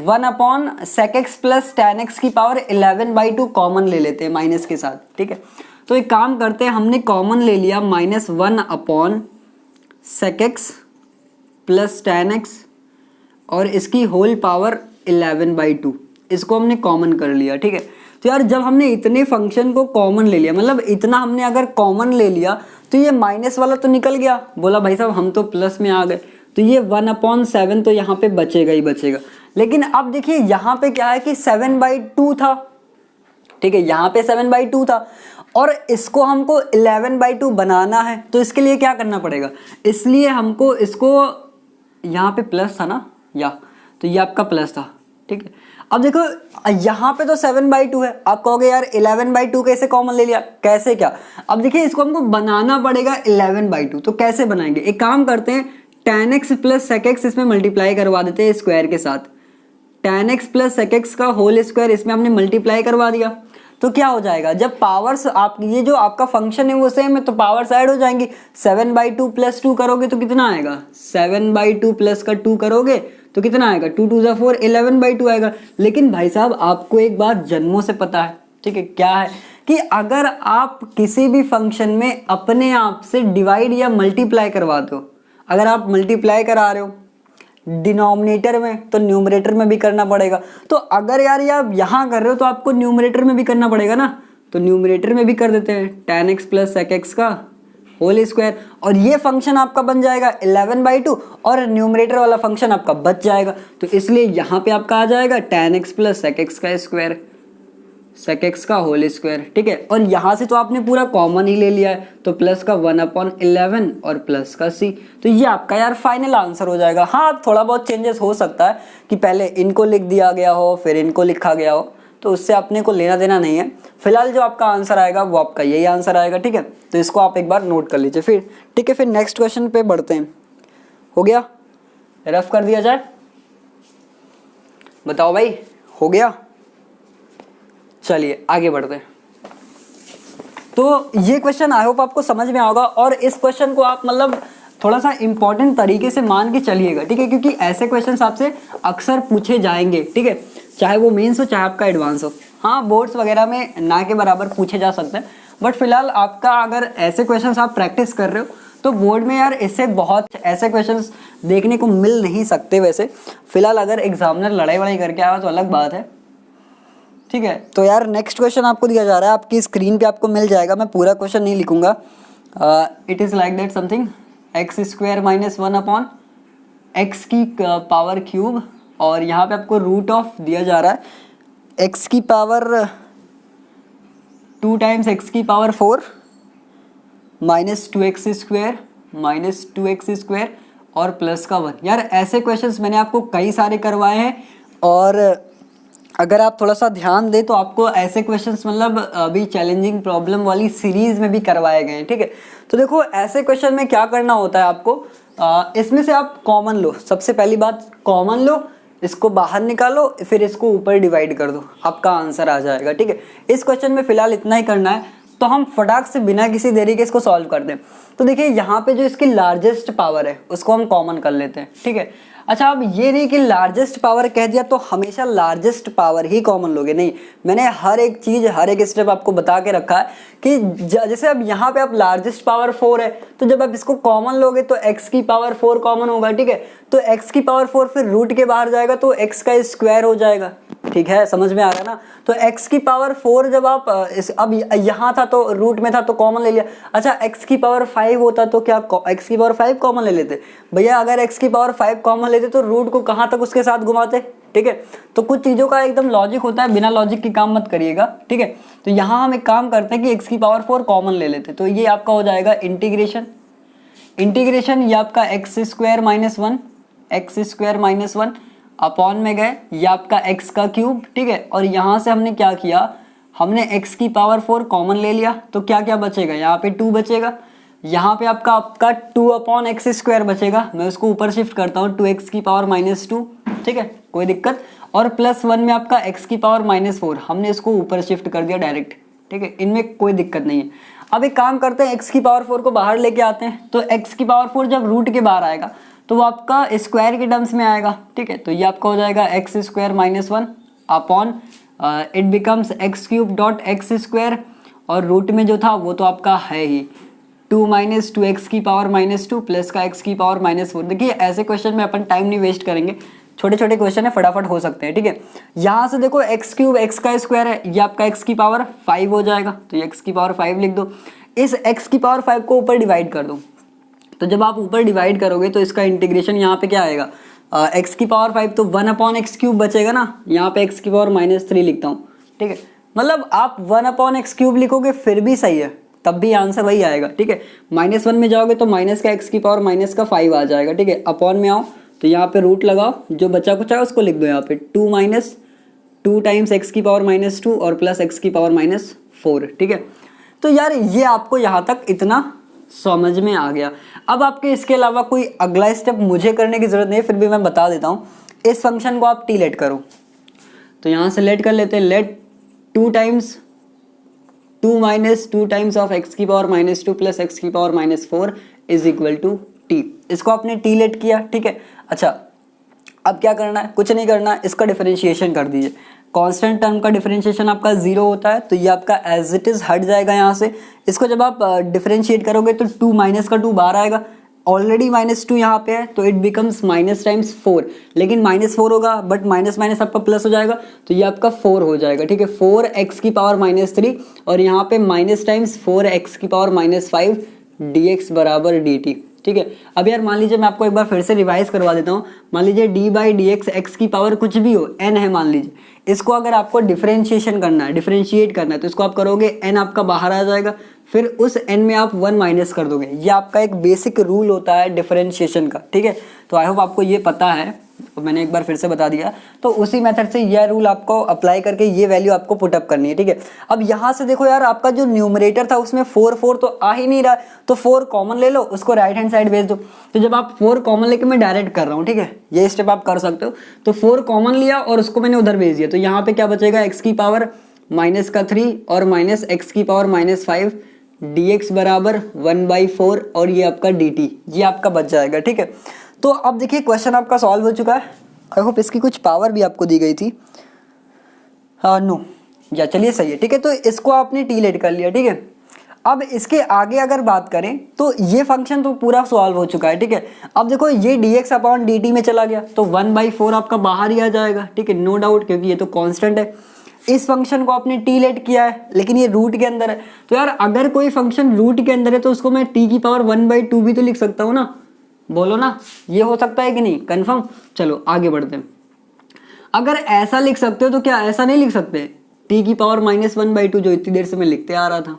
1/sec x + tan x की पावर 11/2 कॉमन ले लेते हैं माइनस के साथ। ठीक है, तो एक काम करते हैं, हमने कॉमन ले लिया -1/sec x + tan x और इसकी होल पावर 11/2, इसको हमने कॉमन कर लिया। ठीक है, तो यार जब हमने इतने फंक्शन को कॉमन ले लिया, मतलब इतना हमने अगर कॉमन ले लिया तो ये माइनस वाला तो निकल गया, बोला भाई साहब हम तो प्लस में आ गए, तो ये 1/7 तो यहाँ पे बचेगा ही बचेगा। लेकिन अब देखिए यहाँ पे क्या है कि 7/2 था। ठीक है, यहाँ पे 7/2 था और इसको हमको 11/2 बनाना है, तो इसके लिए क्या करना पड़ेगा, इसलिए हमको इसको, यहाँ पे प्लस था ना या, तो ये आपका प्लस था। ठीक है, अब देखो यहाँ पे तो 7/2 है, आप कहोगे यार 11/2 कैसे कॉमन ले लिया, कैसे क्या, अब देखिए इसको हमको बनाना पड़ेगा 11/2, तो कैसे बनाएंगे, एक काम करते हैं tan x + sec x इसमें मल्टीप्लाई करवा देते हैं स्क्वायर के साथ, tan x + sec x का होल स्क्वायर इसमें हमने मल्टीप्लाई करवा दिया, तो क्या हो जाएगा, जब पावर्स आप ये जो आपका फंक्शन है वो सेम है तो पावर्स ऐड हो जाएंगी। 7/2 + 2 करोगे तो कितना आएगा, 7/2 प्लस का 2 करोगे तो कितना आएगा, 2 2 = 4, 11/2 आएगा। लेकिन भाई साहब आपको एक बात जन्मों से पता है, ठीक है, क्या है कि अगर आप किसी भी फंक्शन में अपने आप से डिवाइड या मल्टीप्लाई करवाते हो, अगर आप मल्टीप्लाई करा रहे हो डिनोमिनेटर में तो न्यूमरेटर में भी करना पड़ेगा, तो अगर यार ये आप यहाँ कर रहे हो तो आपको न्यूमरेटर में भी करना पड़ेगा ना, तो न्यूमरेटर में भी कर देते हैं tan x + sec x का होल स्क्वायर और ये फंक्शन आपका बन जाएगा 11/2 और न्यूमरेटर वाला फंक्शन आपका बच जाएगा, तो इसलिए यहाँ पे आपका आ जाएगा tan x + sec x का स्क्वायर, sec x का होल स्क्वायर। ठीक है, और यहाँ से तो आपने पूरा कॉमन ही ले लिया है, तो प्लस का 1/11 और प्लस का c, तो ये आपका यार फाइनल आंसर हो जाएगा। हाँ, थोड़ा बहुत चेंजेस हो सकता है कि पहले इनको लिख दिया गया हो फिर इनको लिखा गया हो, तो उससे अपने को लेना देना नहीं है। फिलहाल जो आपका आंसर आएगा वो आपका यही आंसर आएगा। ठीक है, तो इसको आप एक बार नोट कर लीजिए फिर। ठीक है, फिर नेक्स्ट क्वेश्चन पे बढ़ते हैं। हो गया, रफ कर दिया जाए, बताओ भाई, हो गया, चलिए आगे बढ़ते हैं। तो ये क्वेश्चन आई होप आपको समझ में आएगा और इस क्वेश्चन को आप मतलब थोड़ा सा इंपॉर्टेंट तरीके से मान के चलिएगा। ठीक है, क्योंकि ऐसे क्वेश्चंस आपसे अक्सर पूछे जाएंगे। ठीक है, चाहे वो मेंस हो चाहे आपका एडवांस हो। हाँ, बोर्ड्स वगैरह में ना के बराबर पूछे जा सकते हैं, बट फिलहाल आपका अगर ऐसे क्वेश्चंस आप प्रैक्टिस कर रहे हो तो बोर्ड में यार इससे बहुत ऐसे क्वेश्चंस देखने को मिल नहीं सकते। वैसे फिलहाल अगर एग्जामिनर लड़ाई वड़ाई करके आया तो अलग बात है। ठीक है, तो यार नेक्स्ट क्वेश्चन आपको दिया जा रहा है, आपकी स्क्रीन पे आपको मिल जाएगा, मैं पूरा क्वेश्चन नहीं लिखूंगा। It is like that something x² - 1/x की पावर क्यूब और यहाँ पे आपको रूट ऑफ दिया जा रहा है x की पावर 2 × x की पावर 4 -2x² और प्लस का 1। यार ऐसे क्वेश्चंस मैंने आपको कई सारे करवाए हैं और अगर आप थोड़ा सा ध्यान दें तो आपको ऐसे क्वेश्चंस मतलब अभी चैलेंजिंग प्रॉब्लम वाली सीरीज में भी करवाए गए हैं। ठीक है, तो देखो ऐसे क्वेश्चन में क्या करना होता है आपको, इसमें से आप कॉमन लो, सबसे पहली बात कॉमन लो, इसको बाहर निकालो, फिर इसको ऊपर डिवाइड कर दो, आपका आंसर आ जाएगा। ठीक है, इस क्वेश्चन में फिलहाल इतना ही करना है, तो हम फटाक से बिना किसी देरी के इसको सॉल्व कर दें। तो देखिए यहाँ पे जो इसकी लार्जेस्ट पावर है उसको हम कॉमन कर लेते हैं। ठीक है, अच्छा अब ये नहीं कि लार्जेस्ट पावर कह दिया तो हमेशा लार्जेस्ट पावर ही कॉमन लोगे, नहीं, मैंने हर एक चीज़ हर एक स्टेप आपको बता के रखा है कि जैसे अब यहाँ पे आप लार्जेस्ट पावर 4 है तो जब आप इसको कॉमन लोगे तो x की पावर 4 कॉमन होगा। ठीक है, तो x की पावर 4 फिर रूट के बाहर जाएगा तो x का स्क्वायर हो जाएगा। ठीक है, समझ में आ रहा है ना, तो x की पावर 4 जब आप अब यहाँ था तो रूट में था तो कॉमन ले लिया। अच्छा x की पावर 5 होता तो क्या x की पावर 5 कॉमन ले लेते भैया, अगर x की पावर 5 कॉमन लेते तो रूट को कहाँ तक उसके साथ घुमाते, ठीक है। तो कुछ चीज़ों का एकदम लॉजिक होता है, बिना लॉजिक के काम मत करिएगा, ठीक है। तो यहाँ हम एक काम करते हैं कि x की पावर 4 कॉमन ले लेते हैं, तो ये आपका हो जाएगा इंटीग्रेशन ये आपका x square minus one upon में गए, ये आपका x का क्यूब, ठीक है। और यहाँ से हमने क्या किया, हमने x की पावर 4 कॉमन ले लिया, तो क्या क्या बचेगा, यहाँ पे 2 बचेगा, यहाँ पे आपका 2 अपॉन एक्स स्क्वायर बचेगा, मैं उसको ऊपर शिफ्ट करता हूँ 2x की पावर -2, ठीक है, कोई दिक्कत। और +1 में आपका x की पावर -4, हमने इसको ऊपर शिफ्ट कर दिया डायरेक्ट, ठीक है, इनमें कोई दिक्कत नहीं है। अब एक काम करते हैं, x की पावर 4 को बाहर लेके आते हैं, तो x की पावर 4 जब रूट के बाहर आएगा तो वो आपका स्क्वायर के टर्म्स में आएगा, ठीक है। तो ये आपका हो जाएगा x square -1 upon it becomes x cube dot x square, और रूट में जो था वो तो आपका है ही 2 माइनस 2x की पावर -2 प्लस का x की पावर -4। देखिए ऐसे क्वेश्चन में अपन टाइम नहीं वेस्ट करेंगे, छोटे छोटे क्वेश्चन है, फटाफट हो सकते हैं, ठीक है। यहाँ से देखो x क्यूब x का स्क्वायर है, ये आपका x की पावर 5 हो जाएगा, तो ये x की पावर 5 लिख दो। इस x की पावर 5 को ऊपर डिवाइड कर दो, तो जब आप ऊपर डिवाइड करोगे तो इसका इंटीग्रेशन यहाँ पे क्या आएगा, x की पावर 5 तो 1 अपॉन एक्स क्यूब बचेगा ना, यहाँ पे x की पावर -3 लिखता हूँ, ठीक है। मतलब आप 1 अपॉन एक्स क्यूब लिखोगे फिर भी सही है, तब भी आंसर वही आएगा, ठीक है। -1 में जाओगे तो माइनस का x की पावर -5 आ जाएगा, ठीक है। अपॉन में आओ तो यहाँ पे रूट लगाओ, जो बचा कुछ है उसको लिख दो यहाँ पे 2 माइनस 2 टाइम्स x की पावर -2 और प्लस x की पावर -4, ठीक है। तो यार ये आपको यहाँ तक इतना समझ में आ गया। अब आपके इसके अलावा कोई अगला स्टेप मुझे करने की जरूरत नहीं है, फिर भी मैं बता देता हूँ। इस फंक्शन को आप टी लेट करो, तो यहाँ से लेट कर लेते हैं, let 2 times 2 minus 2 times of x की पावर -2 प्लस x की power -4 is equal to t. इसको आपने टी लेट किया, ठीक है। अच्छा अब क्या करना है, कुछ नहीं करना, इसका डिफरेंशिएशन कर दीजिए। कांस्टेंट टर्म का डिफरेंशिएशन आपका 0 होता है, तो ये आपका एज इट इज हट जाएगा यहाँ से। इसको जब आप डिफरेंशिएट करोगे तो 2 माइनस का 2 बाहर आएगा, ऑलरेडी -2 यहाँ पे है, तो इट बिकम्स माइनस टाइम्स 4, लेकिन -4 होगा बट माइनस माइनस आपका प्लस हो जाएगा, तो ये आपका 4 हो जाएगा, ठीक है। 4x की पावर -3 और यहाँ पे माइनस टाइम्स 4x की पावर -5 dx बराबर dt, ठीक है। अब यार मान लीजिए मैं आपको एक बार फिर से रिवाइज करवा देता हूँ। मान लीजिए d/dx x की पावर कुछ भी हो, n है मान लीजिए, इसको अगर आपको डिफरेंशिएशन करना है, डिफरेंशिएट करना है, तो इसको आप करोगे n आपका बाहर आ जाएगा, फिर उस n में आप 1 माइनस कर दोगे। ये आपका एक बेसिक रूल होता है डिफरेंशिएशन का, ठीक है। तो आई होप आपको ये पता है, तो मैंने एक बार फिर से बता दिया। तो उसी मेथड से यह रूल आपको अप्लाई करके ये वैल्यू आपको पुटअप करनी है, ठीक है। अब यहाँ से देखो यार, आपका जो न्यूमरेटर था उसमें 4 तो आ ही नहीं रहा, तो 4 कॉमन ले लो, उसको राइट हैंड साइड भेज दो। तो जब आप 4 कॉमन लेके मैं डायरेक्ट कर रहा हूँ, ठीक है, ये स्टेप आप कर सकते हो। तो 4 कॉमन लिया और उसको मैंने उधर भेज दिया, तो यहाँ पे क्या बचेगा, x की पावर -3 और माइनस x की पावर -5 dx बराबर 1/4 और ये आपका dt, ये आपका बच जाएगा, ठीक है। तो अब देखिए क्वेश्चन आपका सॉल्व हो चुका है। आई होप इसकी कुछ पावर भी आपको दी गई थी, नो या चलिए सही है, ठीक है। तो इसको आपने टी लेट कर लिया, ठीक है। अब इसके आगे अगर बात करें तो ये फंक्शन तो पूरा सॉल्व हो चुका है, ठीक है। अब देखो ये dx अपॉन dt में चला गया, तो 1/4 आपका बाहर ही आ जाएगा, ठीक है, नो डाउट, क्योंकि ये तो कांस्टेंट है। इस फंक्शन को आपने टी लेट किया है, लेकिन ये रूट के अंदर है, तो यार अगर कोई फंक्शन रूट के अंदर है तो उसको मैं t की पावर 1/2 भी तो लिख सकता हूँ ना, बोलो ना, ये हो सकता है कि नहीं, कंफर्म। चलो आगे बढ़ते हैं। अगर ऐसा लिख सकते हो तो क्या ऐसा नहीं लिख सकते, t की पावर -1/2 जो इतनी देर से मैं लिखते आ रहा था,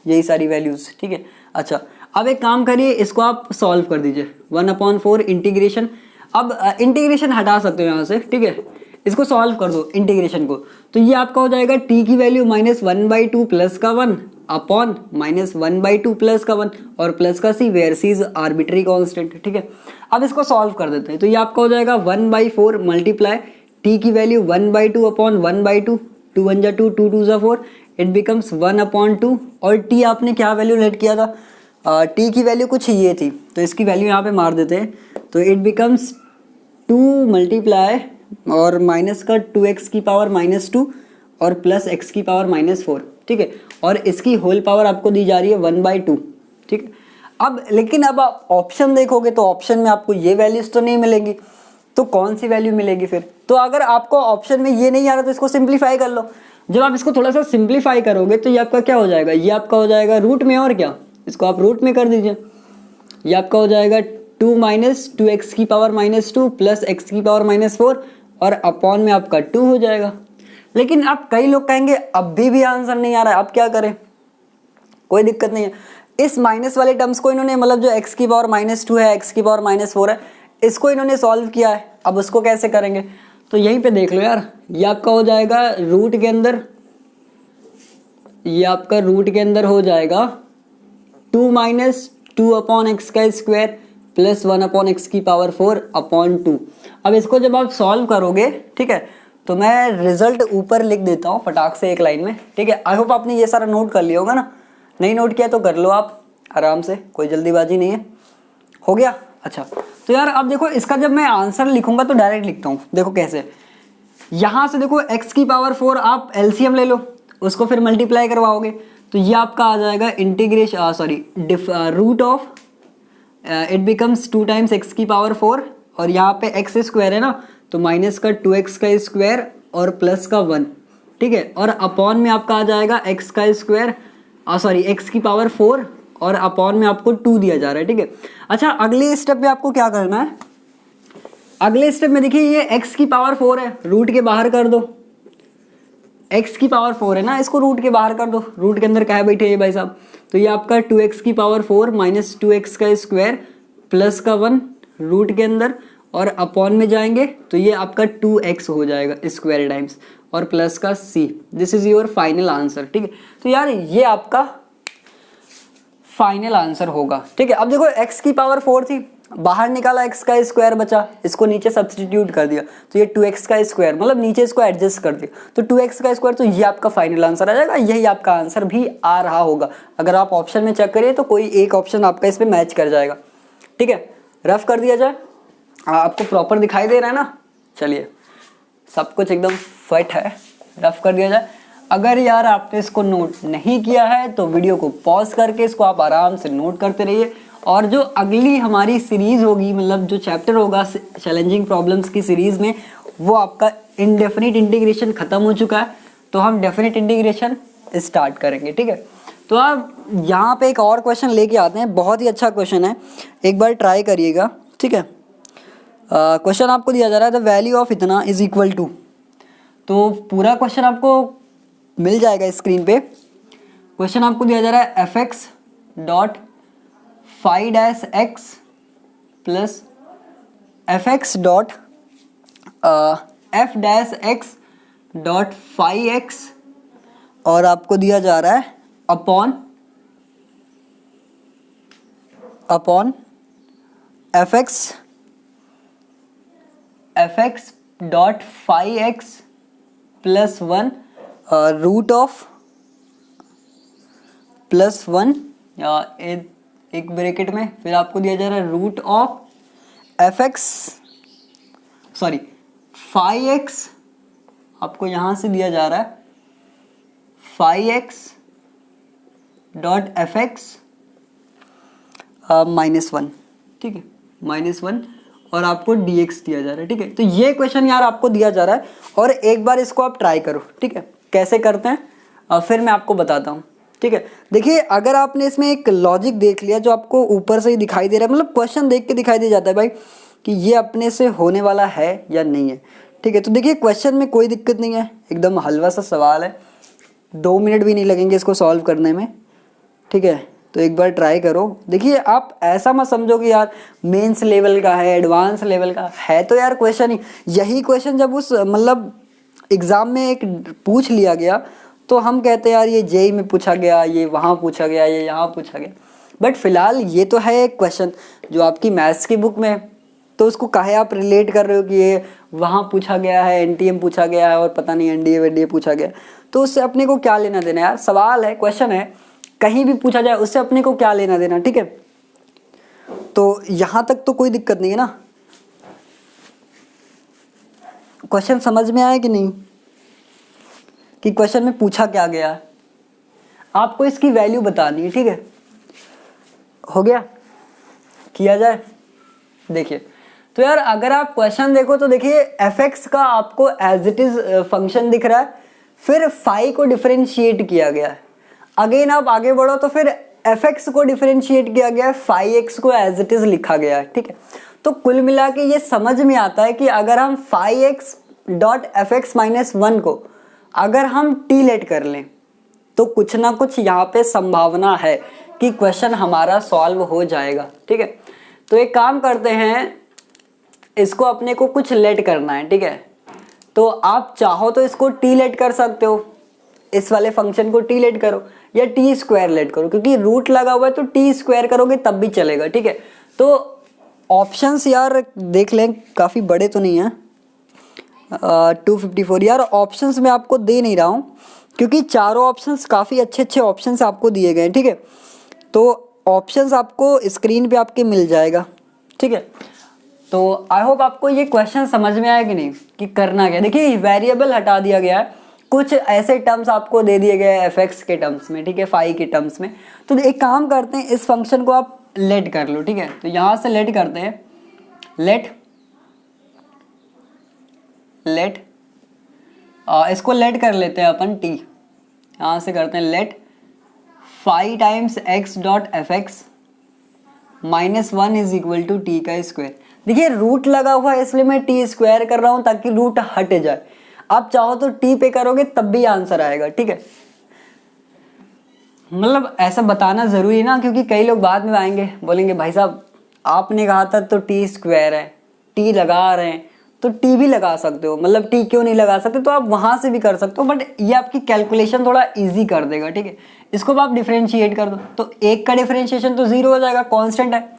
यही सारी वैल्यूज, ठीक है। अच्छा अब एक काम करिए, इसको आप सॉल्व कर दीजिए, 1/4 इंटीग्रेशन। अब इंटीग्रेशन हटा सकते हो यहाँ से, ठीक है, इसको सॉल्व कर दो इंटीग्रेशन को, तो ये आपका हो जाएगा t की वैल्यू -1/2 प्लस का 1 अपॉन -1/2 प्लस का 1 और प्लस का c, where c is arbitrary constant, ठीक है। अब इसको सॉल्व कर देते हैं, तो ये आपका हो जाएगा 1/4 मल्टीप्लाई t की वैल्यू 1/2 अपॉन 1/2, 2 1 जा 2, 2 2 जा 4, इट बिकम्स 1/2 और t आपने क्या वैल्यू लेट किया था, t की वैल्यू कुछ ये थी, तो इसकी वैल्यू यहाँ पे मार देते हैं, तो इट बिकम्स 2 मल्टीप्लाई और माइनस का 2x की पावर -2 और प्लस x की पावर -4, ठीक है, और इसकी होल पावर आपको दी जा रही है 1/2, ठीक है। अब लेकिन अब आप ऑप्शन देखोगे तो ऑप्शन में आपको ये वैल्यूज तो नहीं मिलेंगी, तो कौन सी वैल्यू मिलेगी फिर। तो अगर आपको ऑप्शन में ये नहीं आ रहा तो इसको सिंप्लीफाई कर लो। जब आप इसको थोड़ा सा सिंप्लीफाई करोगे तो ये आपका क्या हो जाएगा, ये आपका हो जाएगा रूट में, और क्या, इसको आप रूट में कर दीजिए, ये आपका हो जाएगा 2 - 2x की पावर -2 प्लस x की पावर -4 और अपॉन में आपका 2 हो जाएगा। लेकिन अब कई लोग कहेंगे अब भी आंसर नहीं आ रहा है, अब क्या करें? कोई दिक्कत नहीं है, इस माइनस वाले टर्म्स को इन्होंने मतलब जो x की पावर -2 है, x की पावर -4 है, इसको इन्होंने सॉल्व किया है। अब उसको कैसे करेंगे? तो यहीं पे देख लो यार, ये आपका हो जाएगा रूट के अंदर, ये आपका रूट के अंदर हो जाएगा 2 - 2 अपॉन एक्स का स्क्वायर प्लस 1 अपॉन एक्स की पावर 4 अपॉन 2। अब इसको जब आप सॉल्व करोगे, ठीक है, तो मैं रिजल्ट ऊपर लिख देता हूँ फटाक से एक लाइन में, ठीक है। आई होप आपने ये सारा नोट कर लिया होगा ना, नहीं नोट किया तो कर लो आप आराम से, कोई जल्दीबाजी नहीं है। हो गया? अच्छा, तो यार अब देखो इसका जब मैं आंसर लिखूंगा तो डायरेक्ट लिखता हूँ, देखो कैसे। यहाँ से देखो x की पावर 4 आप एलसीएम ले लो, उसको फिर मल्टीप्लाई करवाओगे तो ये आपका आ जाएगा integration root of it becomes 2 times x की पावर 4 और यहाँ पे x स्क्वायर है ना, तो माइनस का 2x का स्क्वायर और प्लस का 1, ठीक है। और अपॉन में आपका आ जाएगा x का स्क्वायर x की पावर 4 और अपॉन में आपको 2 दिया जा रहा है, ठीक है। अच्छा, अगले स्टेप में आपको क्या करना है? अगले स्टेप में देखिए ये x की पावर 4 है, रूट के बाहर कर दो। x की पावर 4 है ना, इसको रूट के बाहर कर दो, रूट के अंदर क्या है बैठे ये भाई साहब, तो ये आपका 2x की पावर 4 माइनस 2x का स्क्वायर प्लस का 1 रूट के अंदर और अपॉन में जाएंगे तो ये आपका 2x हो जाएगा स्क्वायर टाइम्स और प्लस का c। This is your final answer, ठीक है। तो यार ये आपका फाइनल आंसर होगा, ठीक है। अब देखो x की पावर 4 थी, बाहर निकाला x का स्क्वायर बचा, इसको नीचे सब्सटीट्यूट कर दिया तो ये 2x का स्क्वायर, मतलब नीचे इसको एडजस्ट कर दिया तो 2x का स्क्वायर, तो ये आपका फाइनल आंसर आ जाएगा। यही आपका आंसर भी आ रहा होगा, अगर आप ऑप्शन में चेक करिए तो कोई एक ऑप्शन आपका इस पे मैच कर जाएगा, ठीक है। रफ कर दिया जाए, आपको प्रॉपर दिखाई दे रहा है ना? चलिए, सब कुछ एकदम फिट है, रफ कर दिया जाए। अगर यार आपने इसको नोट नहीं किया है तो वीडियो को पॉज करके इसको आप आराम से नोट करते रहिए, और जो अगली हमारी सीरीज होगी, मतलब जो चैप्टर होगा चैलेंजिंग प्रॉब्लम्स की सीरीज में, वो आपका इनडेफिनिट इंटीग्रेशन खत्म हो चुका है, तो हम डेफिनिट इंटीग्रेशन स्टार्ट करेंगे, ठीक है। तो आप यहाँ पे एक और क्वेश्चन लेके आते हैं, बहुत ही अच्छा क्वेश्चन है, एक बार ट्राई करिएगा, ठीक है। क्वेश्चन आपको दिया जा रहा है द वैल्यू ऑफ इतना इज इक्वल टू, तो पूरा क्वेश्चन आपको मिल जाएगा स्क्रीन पे। क्वेश्चन आपको दिया जा रहा है fx dot phi dash x plus fx dot f dash x dot phi x, और आपको दिया जा रहा है upon fx dot phi x plus 1 root of plus 1 या एक ब्रैकेट में, फिर आपको दिया जा रहा है रूट ऑफ फाई एक्स, आपको यहाँ से दिया जा रहा है फाई एक्स डॉट fx -1, ठीक है, -1, और आपको dx दिया जा रहा है, ठीक है। तो ये क्वेश्चन यार आपको दिया जा रहा है और एक बार इसको आप ट्राई करो, ठीक है। कैसे करते हैं फिर मैं आपको बताता हूँ, ठीक है। देखिए, अगर आपने इसमें एक लॉजिक देख लिया जो आपको ऊपर से ही दिखाई दे रहा है, मतलब क्वेश्चन देख के दिखाई दे जाता है भाई कि ये अपने से होने वाला है या नहीं है, ठीक है। तो देखिए क्वेश्चन में कोई दिक्कत नहीं है, एकदम हलवा सा सवाल है, 2 मिनट भी नहीं लगेंगे इसको सॉल्व करने में, ठीक है। तो एक बार ट्राई करो। देखिए, आप ऐसा मत समझो कि यार मेंस लेवल का है, एडवांस लेवल का है, तो यार क्वेश्चन ही यही क्वेश्चन जब उस मतलब एग्ज़ाम में एक पूछ लिया गया तो हम कहते हैं यार ये जेई में पूछा गया, ये वहाँ पूछा गया, ये यहाँ पूछा गया, बट फिलहाल ये तो है एक क्वेश्चन जो आपकी मैथ्स की बुक में है, तो उसको काहे आप रिलेट कर रहे हो कि ये वहाँ पूछा गया है, एनटीएम पूछा गया है और पता नहीं एनडीए वेनडीए पूछा गया, तो उससे अपने को क्या लेना देना यार? सवाल है, क्वेश्चन है, कहीं भी पूछा जाए उससे अपने को क्या लेना देना, ठीक है। तो यहाँ तक तो कोई दिक्कत नहीं है ना? क्वेश्चन समझ में आया कि नहीं कि क्वेश्चन में पूछा क्या गया है? आपको इसकी वैल्यू बतानी है, ठीक है। हो गया? किया जाए। देखिए, तो यार अगर आप क्वेश्चन देखो तो देखिए fx का आपको एज इट इज फंक्शन दिख रहा है, फिर फाई को डिफरेंशिएट किया गया है। अगेन आप आगे बढ़ो तो फिर fx को डिफरेंशिएट किया गया है, फाई एक्स को एज इट इज लिखा गया है, ठीक है। तो कुल मिला के ये समझ में आता है कि अगर हम phi x dot f x minus one को अगर हम टी लेट कर लें तो कुछ ना कुछ यहाँ पे संभावना है कि क्वेश्चन हमारा सॉल्व हो जाएगा। ठीक है, तो एक काम करते हैं, इसको अपने को कुछ लेट करना है। ठीक है, तो आप चाहो तो इसको टी लेट कर सकते हो, इस वाले फंक्शन को टी लेट करो या टी स्क्वायर लेट करो, क्योंकि रूट लगा हुआ है तो टी स्क्वायर करोगे तब भी चलेगा। ठीक है, तो ऑप्शंस यार देख लें, काफ़ी बड़े तो नहीं हैं। 254 यार ऑप्शंस मैं आपको दे नहीं रहा हूँ क्योंकि चारों ऑप्शंस काफ़ी अच्छे अच्छे ऑप्शंस आपको दिए गए हैं। ठीक है, तो ऑप्शंस आपको स्क्रीन पे आपके मिल जाएगा। ठीक है, तो आई होप आपको ये क्वेश्चन समझ में आया कि नहीं कि करना क्या। देखिए वेरिएबल हटा दिया गया है, कुछ ऐसे टर्म्स आपको दे दिए गए एफ एक्स के टर्म्स में, ठीक है, फाई के टर्म्स में। तो एक काम करते हैं, इस फंक्शन को आप लेट कर लो। ठीक है, तो यहाँ से लेट करते हैं, लेट इसको लेट कर लेते हैं अपन टी, यहाँ से करते हैं let phi times x dot f x minus one is equal to t का स्क्वायर। देखिए रूट लगा हुआ है इसलिए मैं टी स्क्वायर कर रहा हूँ ताकि रूट हट जाए। आप चाहो तो टी पे करोगे तब भी आंसर आएगा। ठीक है, मतलब ऐसा बताना ज़रूरी ना, क्योंकि कई लोग बाद में आएंगे बोलेंगे भाई साहब आपने कहा था तो टी स्क्वायर है, टी लगा रहे हैं तो टी भी लगा सकते हो, मतलब टी क्यों नहीं लगा सकते, तो आप वहाँ से भी कर सकते हो, बट ये आपकी कैलकुलेशन थोड़ा इजी कर देगा। ठीक है, इसको आप डिफरेंशिएट कर दो तो एक का डिफरेंशिएशन तो जीरो हो जाएगा, कांस्टेंट है।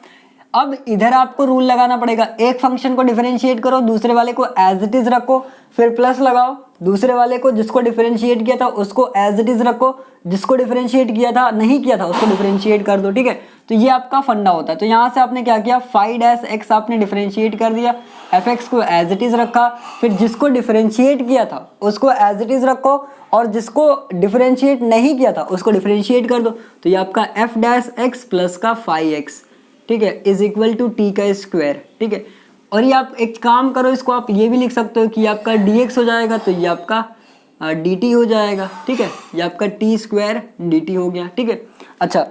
अब इधर आपको रूल लगाना पड़ेगा, एक फंक्शन को डिफरेंशिएट करो, दूसरे वाले को एज इट इज रखो, फिर प्लस लगाओ, दूसरे वाले को जिसको डिफरेंशिएट किया था उसको एज इट इज रखो, जिसको डिफरेंशिएट किया था नहीं किया था उसको डिफरेंशिएट कर दो। ठीक है, तो ये आपका फंडा होता है। तो यहाँ से आपने क्या किया, फाई डैश एक्स आपने डिफरेंशिएट कर दिया, एफ एक्स को एज इट इज रखा, फिर जिसको डिफरेंशिएट किया था उसको एज इट इज रखो और जिसको डिफरेंशिएट नहीं किया था उसको डिफरेंशिएट कर दो। तो ये आपका एफ डैश एक्स प्लस का फाई एक्स, ठीक है, इज इक्वल टू टी का स्क्वायर। ठीक है, और ये आप एक काम करो, इसको आप ये भी लिख सकते हो कि आपका dx हो जाएगा तो ये आपका dt हो जाएगा। ठीक है, ये आपका टी स्क्वायर dt हो गया। ठीक है, अच्छा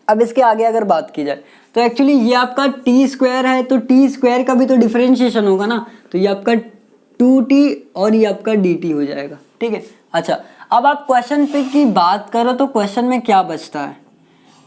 अब इसके आगे अगर बात की जाए तो एक्चुअली ये आपका टी स्क्वायर है तो टी स्क्वायर का भी तो डिफरेंशिएशन होगा ना, तो ये आपका 2t और ये आपका dt हो जाएगा। ठीक है, अच्छा अब आप क्वेश्चन पे की बात करो तो क्वेश्चन में क्या बचता है,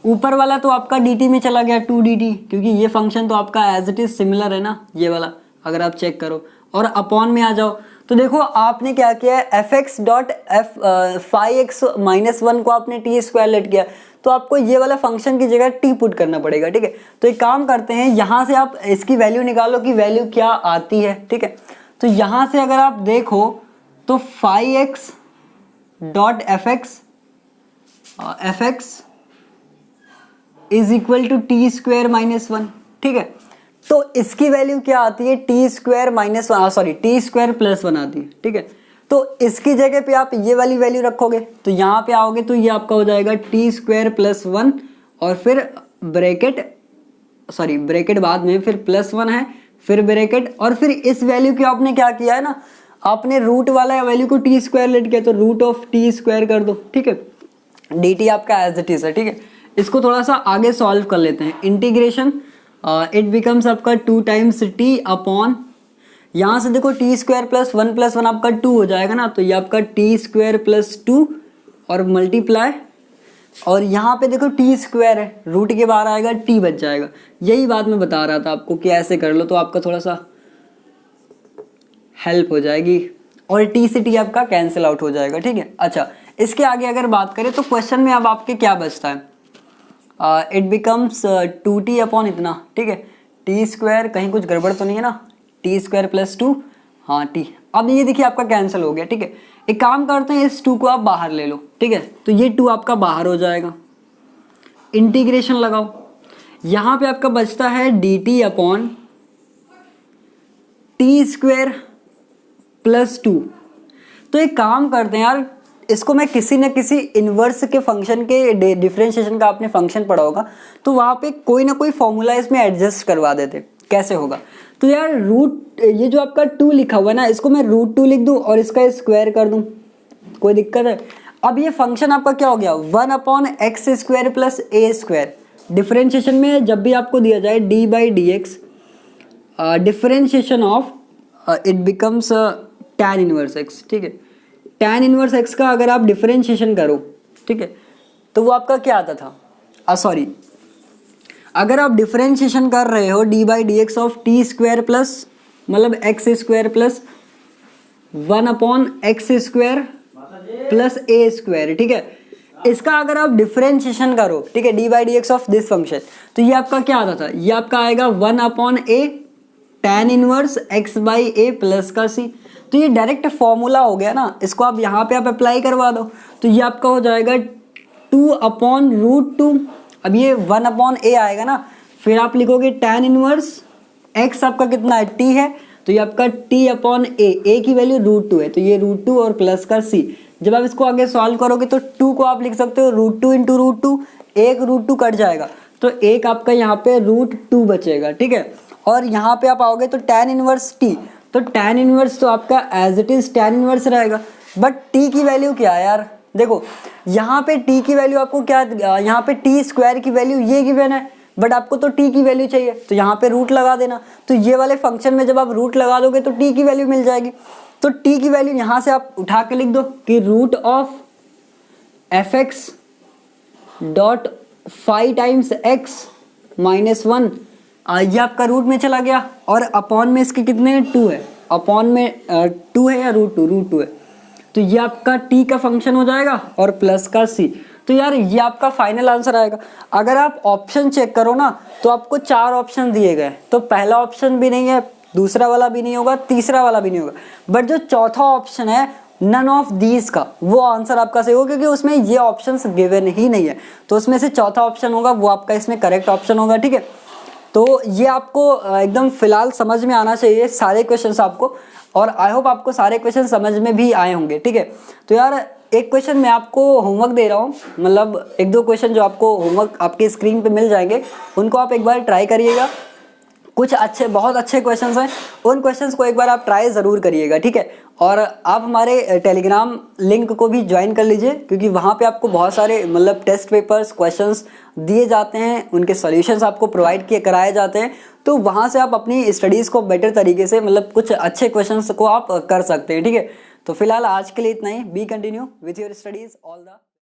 ऊपर वाला तो आपका dt में चला गया 2dt, क्योंकि ये फंक्शन तो आपका एज इट इज सिमिलर है ना ये वाला, अगर आप चेक करो और अपॉन में आ जाओ तो देखो आपने क्या किया है, f x dot f phi x minus one को आपने टी स्क्वायर लेट किया, तो आपको ये वाला फंक्शन की जगह टी पुट करना पड़ेगा। ठीक है, तो एक काम करते हैं, यहाँ से आप इसकी वैल्यू निकालो कि वैल्यू क्या आती है। ठीक है, तो यहाँ से अगर आप देखो तो phi x dot f x is equal to t square minus one. ठीक है, तो इसकी वैल्यू क्या आती है, t square minus one, sorry t square plus one आती है। ठीक है, तो इसकी जगह पे आप ये वाली वैल्यू रखोगे तो यहाँ पे आओगे तो ये आपका हो जाएगा टी स्क्वायर प्लस वन और फिर ब्रैकेट, सॉरी ब्रैकेट बाद में, फिर प्लस वन है, फिर ब्रैकेट, और फिर इस वैल्यू की आपने क्या किया है ना, आपने रूट वाला वैल्यू को टी स्क्वायर लेट किया तो रूट ऑफ टी स्क्वायर कर दो। ठीक है, डी टी आपका एज इट इज है। ठीक है, इसको थोड़ा सा आगे सॉल्व कर लेते हैं, इंटीग्रेशन इट बिकम्स आपका 2 टाइम्स टी अपॉन, यहाँ से देखो टी स्क्वायर प्लस वन आपका 2 हो जाएगा ना, तो ये आपका टी स्क्वायर प्लस 2 और मल्टीप्लाई, और यहाँ पे देखो टी स्क्वायर है, रूट के बाहर आएगा टी बच जाएगा। यही बात मैं बता रहा था आपको कि ऐसे कर लो तो आपका थोड़ा सा हेल्प हो जाएगी और टी से टी आपका कैंसिल आउट हो जाएगा। ठीक है, अच्छा इसके आगे अगर बात करें तो क्वेश्चन में अब आपके क्या बचता है, इट बिकम्स 2t अपॉन इतना। ठीक है, टी स्क्वायर, कहीं कुछ गड़बड़ तो नहीं है ना, टी स्क्वायर प्लस 2, हाँ टी, अब ये देखिए आपका कैंसिल हो गया। ठीक है, एक काम करते हैं, इस 2 को आप बाहर ले लो। ठीक है, तो ये 2 आपका बाहर हो जाएगा, इंटीग्रेशन लगाओ, यहाँ पे आपका बचता है dt upon T square plus 2। तो एक काम करते हैं यार, इसको मैं किसी न किसी इन्वर्स के फंक्शन के डिफरेंशिएशन का आपने फंक्शन पढ़ा होगा तो वहाँ पे कोई ना कोई फॉर्मूला इसमें एडजस्ट करवा देते, कैसे होगा। तो यार रूट, ये जो आपका 2 लिखा हुआ है ना, इसको मैं रूट 2 लिख दूँ और इसका स्क्वायर कर दूँ, कोई दिक्कत है। अब ये फंक्शन आपका क्या हो गया, 1 upon x square plus A square. Differentiation में जब भी आपको दिया जाए D by D x, differentiation of it becomes tan inverse x, ठीक है। tan इनवर्स x का अगर आप डिफरेंशिएशन करो, ठीक है, तो वो आपका क्या आता था, सॉरी, अगर आप डिफरेंशिएशन कर रहे हो D by D X of T square plus मतलब X square plus 1/x square plus A square, ठीक है, इसका अगर आप डिफरेंशिएशन करो, ठीक है, D by D X of this function, तो ये आपका क्या आता था, ये आपका आएगा 1/a tan inverse x by A plus का c। तो ये डायरेक्ट फॉर्मूला हो गया ना, इसको आप यहाँ पे आप अप्लाई करवा दो, तो ये आपका हो जाएगा 2/√2। अब ये 1/a आएगा ना, फिर आप लिखोगे tan इनवर्स x आपका कितना है, t है, तो ये आपका t/a की वैल्यू √2 है, तो ये √2 और प्लस का c। जब आप इसको आगे सॉल्व करोगे तो 2 को आप लिख सकते हो √2 इंटू √2, एक √2 कट जाएगा, तो एक आपका यहाँ पे √2 बचेगा, ठीक है। और यहाँ पे आप आओगे तो tan इनवर्स t, तो tan इनवर्स तो आपका as it is tan inverse रहेगा, बट t की वैल्यू क्या है यार, देखो यहाँ पे t की वैल्यू आपको क्या, यहाँ पे t स्क्वायर की वैल्यू ये गिवन है, बट आपको तो t की वैल्यू चाहिए, तो यहाँ पे रूट लगा देना। तो ये वाले फंक्शन में जब आप रूट लगा दोगे तो t की वैल्यू मिल जाएगी, तो t की वैल्यू यहाँ से आप उठा के लिख दो कि root of fx dot 5 times x minus 1, ये आपका रूट में चला गया, और अपॉन में इसके कितने 2 है, अपॉन में 2 है या √2 है, तो ये आपका t का फंक्शन हो जाएगा और प्लस का c। तो यार ये आपका फाइनल आंसर आएगा। अगर आप ऑप्शन चेक करो ना, तो आपको 4 ऑप्शन दिए गए, तो पहला ऑप्शन भी नहीं है, दूसरा वाला भी नहीं होगा, तीसरा वाला भी नहीं होगा, बट जो चौथा ऑप्शन है नन ऑफ दीज का, वो आंसर आपका सही होगा, क्योंकि उसमें ये ऑप्शंस गिवन ही नहीं है, तो उसमें से चौथा ऑप्शन होगा वो आपका इसमें करेक्ट ऑप्शन होगा, ठीक है। तो ये आपको एकदम फिलहाल समझ में आना चाहिए सारे क्वेश्चंस आपको, और आई होप आपको सारे क्वेश्चन समझ में भी आए होंगे, ठीक है। तो यार एक क्वेश्चन मैं आपको होमवर्क दे रहा हूँ, मतलब 1-2 क्वेश्चन जो आपको होमवर्क आपके स्क्रीन पे मिल जाएंगे, उनको आप एक बार ट्राई करिएगा। कुछ अच्छे, बहुत अच्छे क्वेश्चंस हैं, उन क्वेश्चंस को एक बार आप ट्राई ज़रूर करिएगा, ठीक है। और आप हमारे टेलीग्राम लिंक को भी ज्वाइन कर लीजिए, क्योंकि वहाँ पे आपको बहुत सारे मतलब टेस्ट पेपर्स, क्वेश्चंस दिए जाते हैं, उनके सॉल्यूशंस आपको प्रोवाइड किए कराए जाते हैं, तो वहाँ से आप अपनी स्टडीज़ को बेटर तरीके से, मतलब कुछ अच्छे क्वेश्चंस को आप कर सकते हैं, ठीक है। तो फिलहाल आज के लिए इतना ही। Be continue with your studies, all the